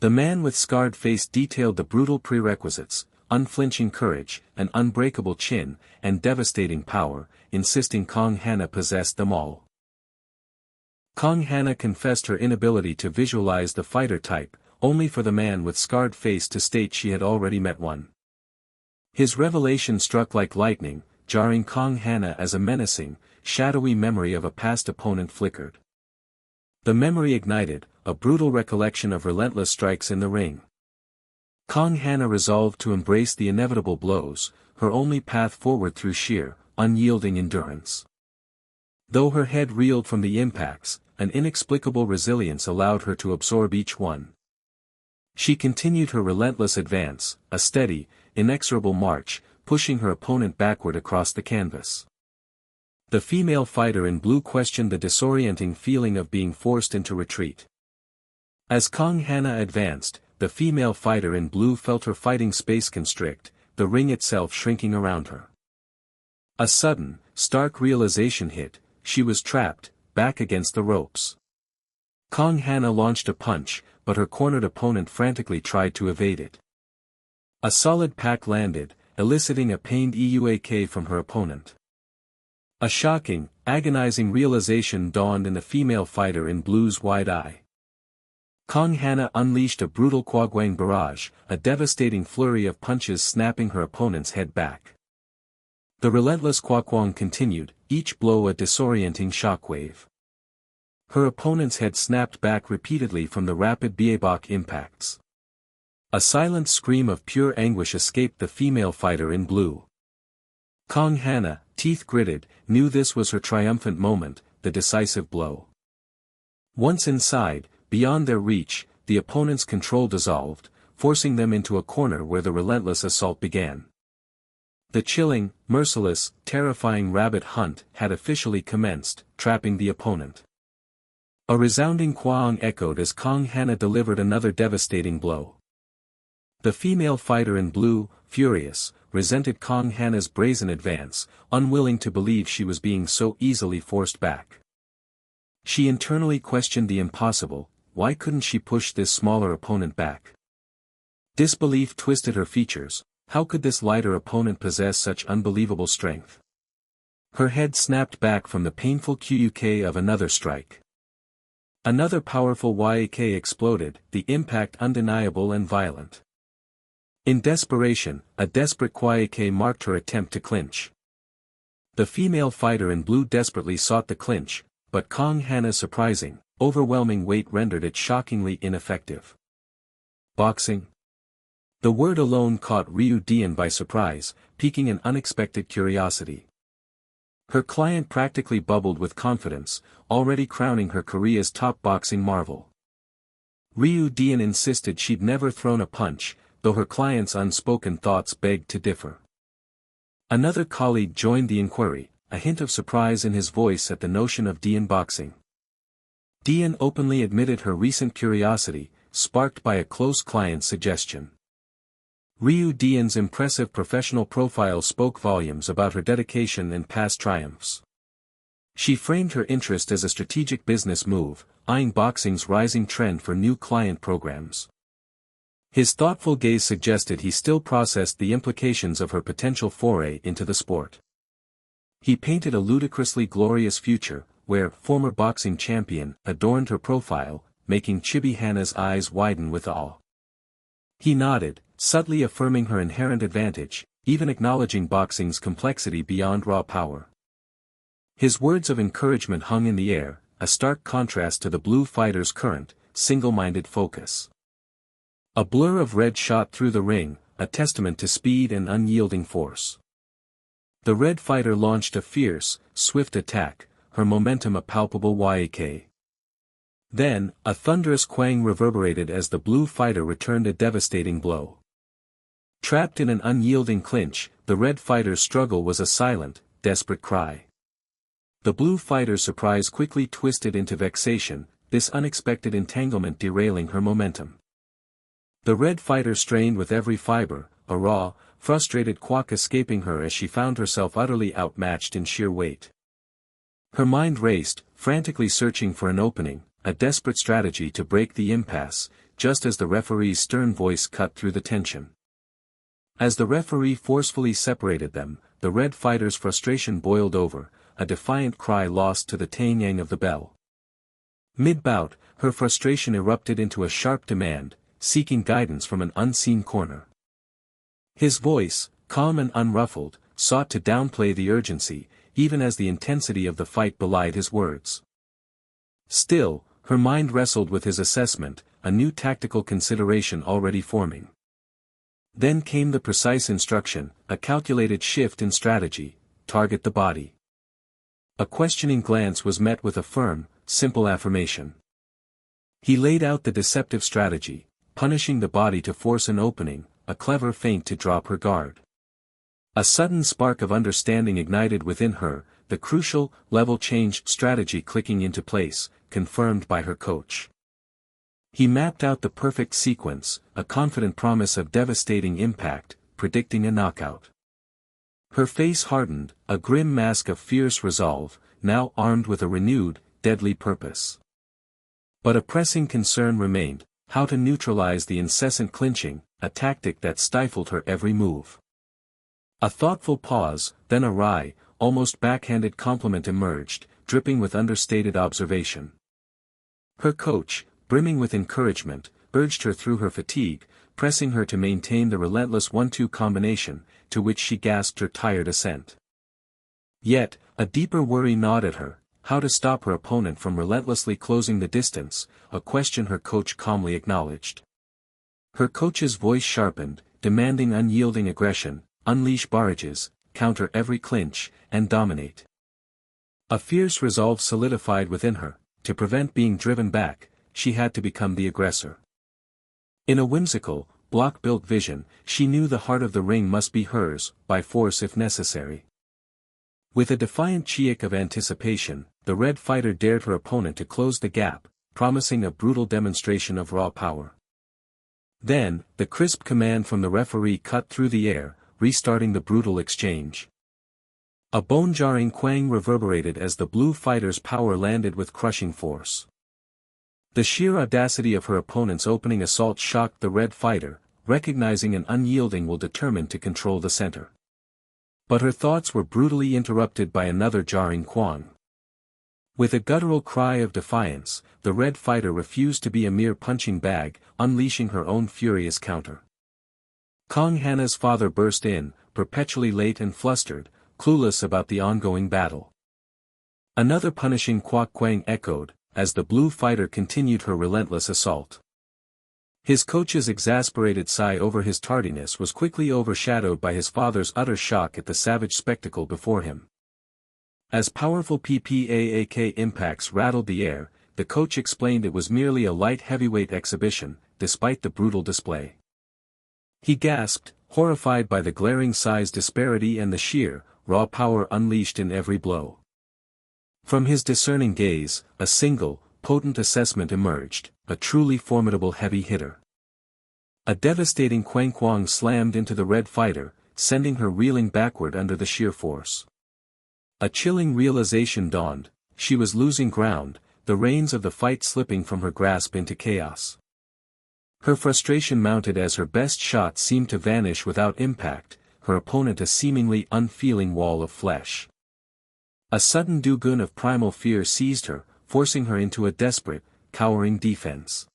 The man with scarred face detailed the brutal prerequisites: unflinching courage, an unbreakable chin, and devastating power, insisting Kang Ha-na possessed them all. Kang Ha-na confessed her inability to visualize the fighter type, only for the man with scarred face to state she had already met one. His revelation struck like lightning, jarring Kang Ha-na as a menacing, shadowy memory of a past opponent flickered. The memory ignited, a brutal recollection of relentless strikes in the ring. Kang Ha-na resolved to embrace the inevitable blows, her only path forward through sheer, unyielding endurance. Though her head reeled from the impacts, an inexplicable resilience allowed her to absorb each one. She continued her relentless advance, a steady, inexorable march, pushing her opponent backward across the canvas. The female fighter in blue questioned the disorienting feeling of being forced into retreat. As Kang Ha-na advanced, the female fighter in blue felt her fighting space constrict, the ring itself shrinking around her. A sudden, stark realization hit: she was trapped, back against the ropes. Kang Ha-na launched a punch, but her cornered opponent frantically tried to evade it. A solid pack landed, eliciting a pained EUAK from her opponent. A shocking, agonizing realization dawned in the female fighter in blue's wide eye. Kang Ha-na unleashed a brutal Kwaguang barrage, a devastating flurry of punches snapping her opponent's head back. The relentless Kwaguang continued, each blow a disorienting shockwave. Her opponent's head snapped back repeatedly from the rapid Biebok impacts. A silent scream of pure anguish escaped the female fighter in blue. Kang Ha-na, teeth gritted, knew this was her triumphant moment, the decisive blow. Once inside, beyond their reach, the opponent's control dissolved, forcing them into a corner where the relentless assault began. The chilling, merciless, terrifying rabbit hunt had officially commenced, trapping the opponent. A resounding kwaang echoed as Kang Ha-na delivered another devastating blow. The female fighter in blue, furious, resented Kang Ha-na's brazen advance, unwilling to believe she was being so easily forced back. She internally questioned the impossible: why couldn't she push this smaller opponent back? Disbelief twisted her features: how could this lighter opponent possess such unbelievable strength? Her head snapped back from the painful QUK of another strike. Another powerful YAK exploded, the impact undeniable and violent. In desperation, a desperate Kwayake marked her attempt to clinch. The female fighter in blue desperately sought the clinch, but Kang Ha-na's surprising, overwhelming weight rendered it shockingly ineffective. Boxing? The word alone caught Ryu Dian by surprise, piquing an unexpected curiosity. Her client practically bubbled with confidence, already crowning her Korea's top boxing marvel. Ryu Dian insisted she'd never thrown a punch, though her client's unspoken thoughts begged to differ. Another colleague joined the inquiry, a hint of surprise in his voice at the notion of Dian boxing. Dian openly admitted her recent curiosity, sparked by a close client's suggestion. Ryu Dian's impressive professional profile spoke volumes about her dedication and past triumphs. She framed her interest as a strategic business move, eyeing boxing's rising trend for new client programs. His thoughtful gaze suggested he still processed the implications of her potential foray into the sport. He painted a ludicrously glorious future, where former boxing champion adorned her profile, making Chibi Hana's eyes widen with awe. He nodded, subtly affirming her inherent advantage, even acknowledging boxing's complexity beyond raw power. His words of encouragement hung in the air, a stark contrast to the blue fighter's current, single-minded focus. A blur of red shot through the ring, a testament to speed and unyielding force. The red fighter launched a fierce, swift attack, her momentum a palpable yak. Then, a thunderous quang reverberated as the blue fighter returned a devastating blow. Trapped in an unyielding clinch, the red fighter's struggle was a silent, desperate cry. The blue fighter's surprise quickly twisted into vexation, this unexpected entanglement derailing her momentum. The red fighter strained with every fiber, a raw, frustrated quack escaping her as she found herself utterly outmatched in sheer weight. Her mind raced, frantically searching for an opening, a desperate strategy to break the impasse, just as the referee's stern voice cut through the tension. As the referee forcefully separated them, the red fighter's frustration boiled over, a defiant cry lost to the tang-yang of the bell. Mid-bout, her frustration erupted into a sharp demand, seeking guidance from an unseen corner. His voice, calm and unruffled, sought to downplay the urgency, even as the intensity of the fight belied his words. Still, her mind wrestled with his assessment, a new tactical consideration already forming. Then came the precise instruction, a calculated shift in strategy: target the body. A questioning glance was met with a firm, simple affirmation. He laid out the deceptive strategy, punishing the body to force an opening, a clever feint to drop her guard. A sudden spark of understanding ignited within her, the crucial, level-change strategy clicking into place, confirmed by her coach. He mapped out the perfect sequence, a confident promise of devastating impact, predicting a knockout. Her face hardened, a grim mask of fierce resolve, now armed with a renewed, deadly purpose. But a pressing concern remained: how to neutralize the incessant clinching, a tactic that stifled her every move. A thoughtful pause, then a wry, almost backhanded compliment emerged, dripping with understated observation. Her coach, brimming with encouragement, urged her through her fatigue, pressing her to maintain the relentless 1-2 combination, to which she gasped her tired assent. Yet, a deeper worry gnawed at her: how to stop her opponent from relentlessly closing the distance, a question her coach calmly acknowledged. Her coach's voice sharpened, demanding unyielding aggression: unleash barrages, counter every clinch, and dominate. A fierce resolve solidified within her: to prevent being driven back, she had to become the aggressor. In a whimsical, block-built vision, she knew the heart of the ring must be hers, by force if necessary. With a defiant cheek of anticipation, the red fighter dared her opponent to close the gap, promising a brutal demonstration of raw power. Then, the crisp command from the referee cut through the air, restarting the brutal exchange. A bone-jarring quang reverberated as the blue fighter's power landed with crushing force. The sheer audacity of her opponent's opening assault shocked the red fighter, recognizing an unyielding will determined to control the center. But her thoughts were brutally interrupted by another jarring quang. With a guttural cry of defiance, the red fighter refused to be a mere punching bag, unleashing her own furious counter. Kang Ha-na's father burst in, perpetually late and flustered, clueless about the ongoing battle. Another punishing quack-quang echoed, as the blue fighter continued her relentless assault. His coach's exasperated sigh over his tardiness was quickly overshadowed by his father's utter shock at the savage spectacle before him. As powerful PPAAK impacts rattled the air, the coach explained it was merely a light heavyweight exhibition, despite the brutal display. He gasped, horrified by the glaring size disparity and the sheer, raw power unleashed in every blow. From his discerning gaze, a single, potent assessment emerged, a truly formidable heavy hitter. A devastating quang slammed into the red fighter, sending her reeling backward under the sheer force. A chilling realization dawned: she was losing ground, the reins of the fight slipping from her grasp into chaos. Her frustration mounted as her best shot seemed to vanish without impact, her opponent a seemingly unfeeling wall of flesh. A sudden dugun of primal fear seized her, forcing her into a desperate, cowering defense.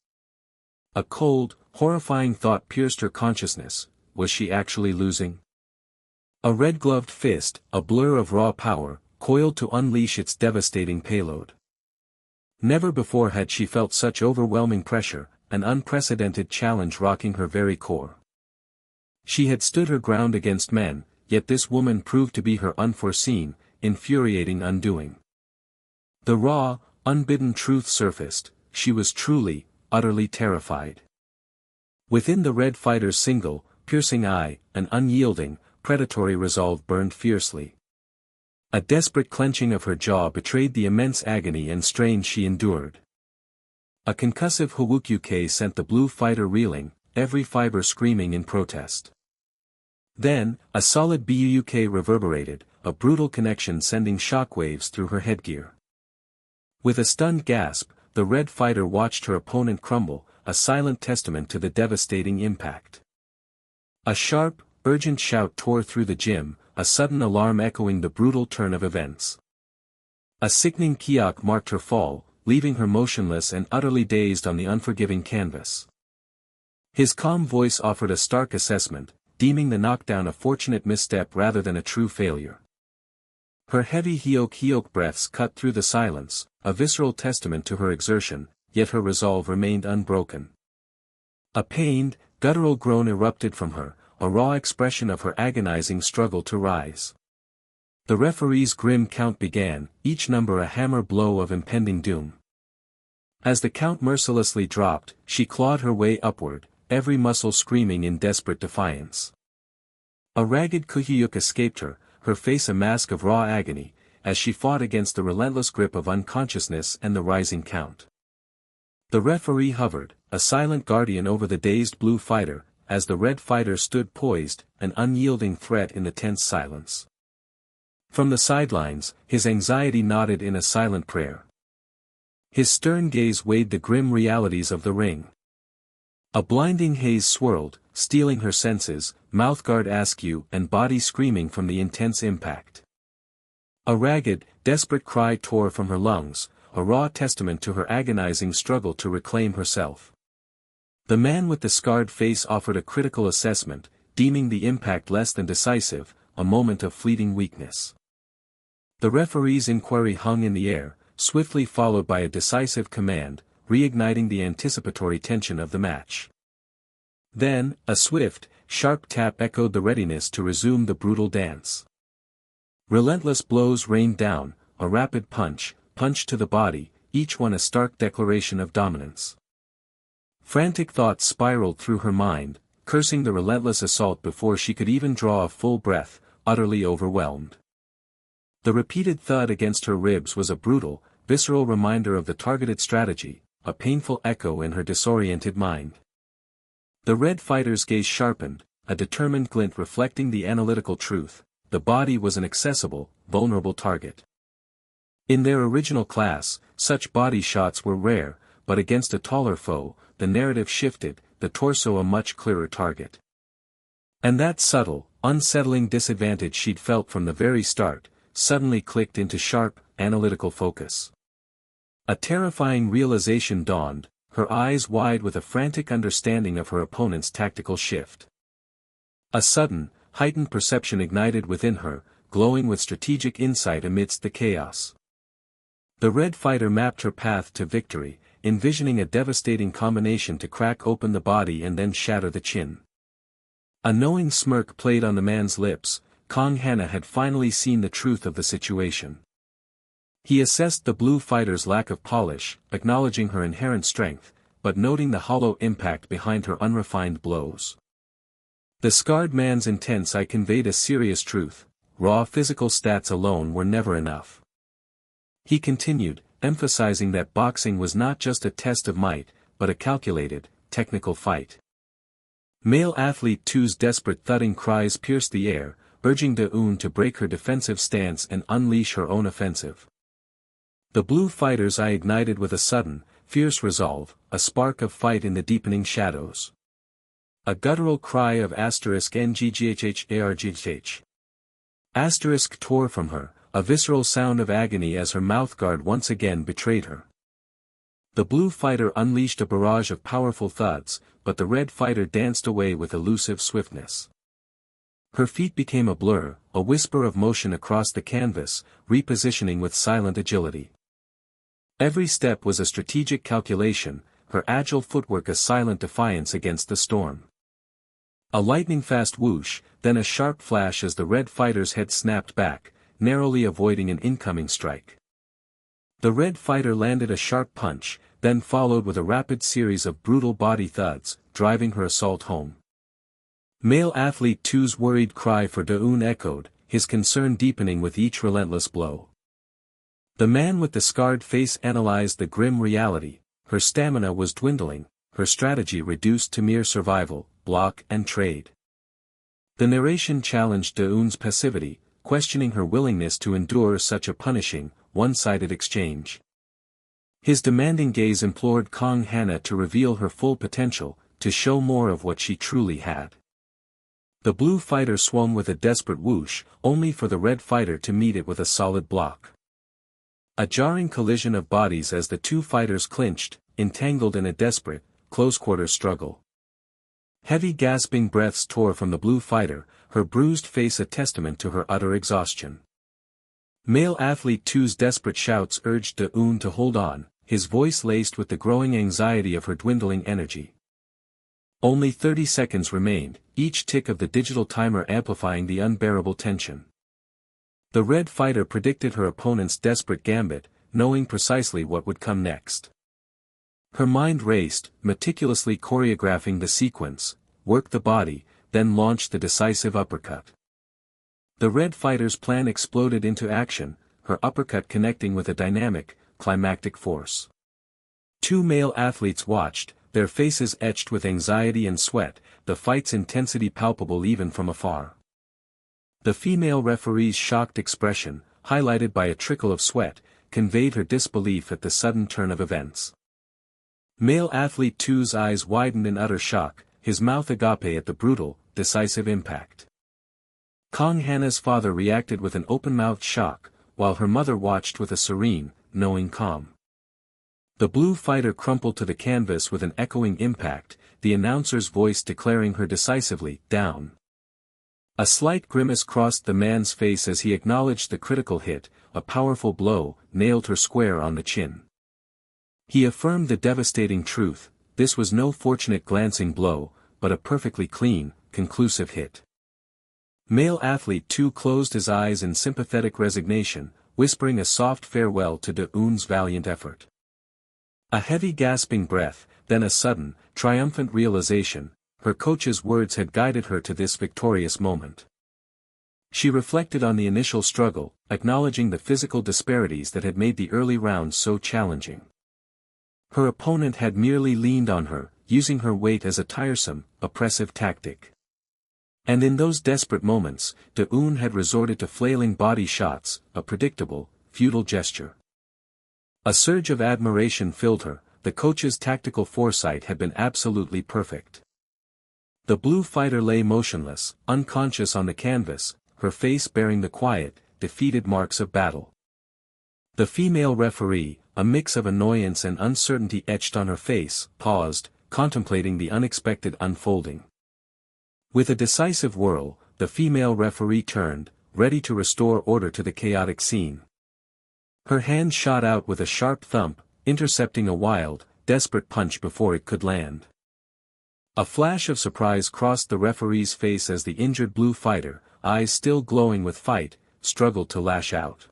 A cold, horrifying thought pierced her consciousness: was she actually losing? A red-gloved fist, a blur of raw power, coiled to unleash its devastating payload. Never before had she felt such overwhelming pressure, an unprecedented challenge rocking her very core. She had stood her ground against men, yet this woman proved to be her unforeseen, infuriating undoing. The raw, unbidden truth surfaced: she was truly, utterly terrified. Within the red fighter's single, piercing eye, an unyielding, predatory resolve burned fiercely. A desperate clenching of her jaw betrayed the immense agony and strain she endured. A concussive Hawukyuke sent the blue fighter reeling, every fiber screaming in protest. Then, a solid Buyuke reverberated, a brutal connection sending shockwaves through her headgear. With a stunned gasp, the red fighter watched her opponent crumble, a silent testament to the devastating impact. A sharp, urgent shout tore through the gym, a sudden alarm echoing the brutal turn of events. A sickening kyok marked her fall, leaving her motionless and utterly dazed on the unforgiving canvas. His calm voice offered a stark assessment, deeming the knockdown a fortunate misstep rather than a true failure. Her heavy hyok breaths cut through the silence, a visceral testament to her exertion, yet her resolve remained unbroken. A pained, guttural groan erupted from her, a raw expression of her agonizing struggle to rise. The referee's grim count began, each number a hammer blow of impending doom. As the count mercilessly dropped, she clawed her way upward, every muscle screaming in desperate defiance. A ragged kuhyuk escaped her, her face a mask of raw agony, as she fought against the relentless grip of unconsciousness and the rising count. The referee hovered, a silent guardian over the dazed blue fighter, as the red fighter stood poised, an unyielding threat in the tense silence. From the sidelines, his anxiety nodded in a silent prayer. His stern gaze weighed the grim realities of the ring. A blinding haze swirled, stealing her senses, mouthguard askew and body screaming from the intense impact. A ragged, desperate cry tore from her lungs, a raw testament to her agonizing struggle to reclaim herself. The man with the scarred face offered a critical assessment, deeming the impact less than decisive, a moment of fleeting weakness. The referee's inquiry hung in the air, swiftly followed by a decisive command, reigniting the anticipatory tension of the match. Then, a swift, sharp tap echoed the readiness to resume the brutal dance. Relentless blows rained down, a rapid punch to the body, each one a stark declaration of dominance. Frantic thoughts spiraled through her mind, cursing the relentless assault before she could even draw a full breath, utterly overwhelmed. The repeated thud against her ribs was a brutal, visceral reminder of the targeted strategy, a painful echo in her disoriented mind. The red fighter's gaze sharpened, a determined glint reflecting the analytical truth: the body was an accessible, vulnerable target. In their original class, such body shots were rare, but against a taller foe, the narrative shifted, the torso a much clearer target. And that subtle, unsettling disadvantage she'd felt from the very start, suddenly clicked into sharp, analytical focus. A terrifying realization dawned, her eyes wide with a frantic understanding of her opponent's tactical shift. A sudden, heightened perception ignited within her, glowing with strategic insight amidst the chaos. The red fighter mapped her path to victory, envisioning a devastating combination to crack open the body and then shatter the chin. A knowing smirk played on the man's lips. Kang Ha-na had finally seen the truth of the situation. He assessed the blue fighter's lack of polish, acknowledging her inherent strength, but noting the hollow impact behind her unrefined blows. The scarred man's intense eye conveyed a serious truth: raw physical stats alone were never enough. He continued, emphasizing that boxing was not just a test of might, but a calculated, technical fight. Male athlete 2's desperate thudding cries pierced the air, urging De-eun to break her defensive stance and unleash her own offensive. The blue fighter's eye ignited with a sudden, fierce resolve, a spark of fight in the deepening shadows. A guttural cry of *NGGHHARGH. Asterisk tore from her, a visceral sound of agony as her mouthguard once again betrayed her. The blue fighter unleashed a barrage of powerful thuds, but the red fighter danced away with elusive swiftness. Her feet became a blur, a whisper of motion across the canvas, repositioning with silent agility. Every step was a strategic calculation, her agile footwork a silent defiance against the storm. A lightning-fast whoosh, then a sharp flash as the red fighter's head snapped back, narrowly avoiding an incoming strike. The red fighter landed a sharp punch, then followed with a rapid series of brutal body thuds, driving her assault home. Male athlete 2's worried cry for De-eun echoed, his concern deepening with each relentless blow. The man with the scarred face analyzed the grim reality: her stamina was dwindling, her strategy reduced to mere survival, block and trade. The narration challenged De-eun's passivity, questioning her willingness to endure such a punishing, one-sided exchange. His demanding gaze implored Kang Ha-na to reveal her full potential, to show more of what she truly had. The blue fighter swung with a desperate whoosh, only for the red fighter to meet it with a solid block. A jarring collision of bodies as the two fighters clinched, entangled in a desperate, close-quarters struggle. Heavy gasping breaths tore from the blue fighter, her bruised face a testament to her utter exhaustion. Male athlete 2's desperate shouts urged De-eun to hold on, his voice laced with the growing anxiety of her dwindling energy. Only 30 seconds remained, each tick of the digital timer amplifying the unbearable tension. The red fighter predicted her opponent's desperate gambit, knowing precisely what would come next. Her mind raced, meticulously choreographing the sequence: work the body, then launch the decisive uppercut. The red fighter's plan exploded into action, her uppercut connecting with a dynamic, climactic force. Two male athletes watched, their faces etched with anxiety and sweat, the fight's intensity palpable even from afar. The female referee's shocked expression, highlighted by a trickle of sweat, conveyed her disbelief at the sudden turn of events. Male athlete 2's eyes widened in utter shock, his mouth agape at the brutal, decisive impact. Kang Ha-na's father reacted with an open-mouthed shock, while her mother watched with a serene, knowing calm. The blue fighter crumpled to the canvas with an echoing impact, the announcer's voice declaring her decisively, down. A slight grimace crossed the man's face as he acknowledged the critical hit, a powerful blow, nailed her square on the chin. He affirmed the devastating truth: this was no fortunate glancing blow, but a perfectly clean, conclusive hit. Male athlete 2 closed his eyes in sympathetic resignation, whispering a soft farewell to De-eun's valiant effort. A heavy gasping breath, then a sudden, triumphant realization: her coach's words had guided her to this victorious moment. She reflected on the initial struggle, acknowledging the physical disparities that had made the early rounds so challenging. Her opponent had merely leaned on her, using her weight as a tiresome, oppressive tactic. And in those desperate moments, De-eun had resorted to flailing body shots, a predictable, futile gesture. A surge of admiration filled her: the coach's tactical foresight had been absolutely perfect. The blue fighter lay motionless, unconscious on the canvas, her face bearing the quiet, defeated marks of battle. The female referee, a mix of annoyance and uncertainty etched on her face, paused, contemplating the unexpected unfolding. With a decisive whirl, the female referee turned, ready to restore order to the chaotic scene. Her hand shot out with a sharp thump, intercepting a wild, desperate punch before it could land. A flash of surprise crossed the referee's face as the injured blue fighter, eyes still glowing with fight, struggled to lash out.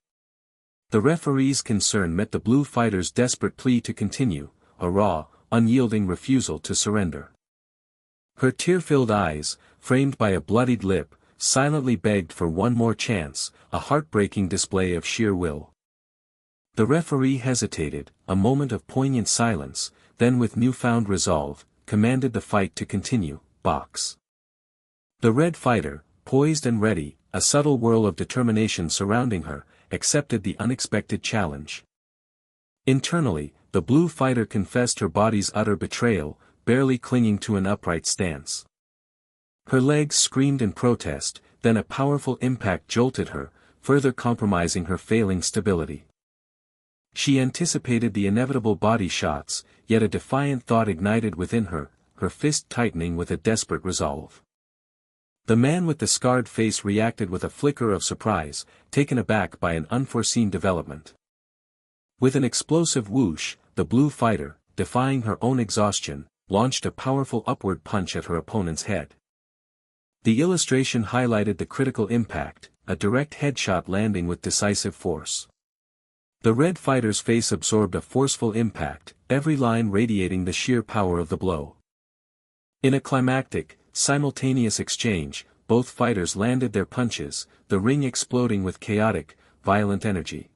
The referee's concern met the blue fighter's desperate plea to continue, a raw, unyielding refusal to surrender. Her tear-filled eyes, framed by a bloodied lip, silently begged for one more chance, a heartbreaking display of sheer will. The referee hesitated, a moment of poignant silence, then with newfound resolve, commanded the fight to continue. Box. The red fighter, poised and ready, a subtle whirl of determination surrounding her, accepted the unexpected challenge. Internally, the blue fighter confessed her body's utter betrayal, barely clinging to an upright stance. Her legs screamed in protest, then a powerful impact jolted her, further compromising her failing stability. She anticipated the inevitable body shots, yet a defiant thought ignited within her, her fist tightening with a desperate resolve. The man with the scarred face reacted with a flicker of surprise, taken aback by an unforeseen development. With an explosive whoosh, the blue fighter, defying her own exhaustion, launched a powerful upward punch at her opponent's head. The illustration highlighted the critical impact, a direct headshot landing with decisive force. The red fighter's face absorbed a forceful impact, every line radiating the sheer power of the blow. In a climactic, simultaneous exchange, both fighters landed their punches, the ring exploding with chaotic, violent energy.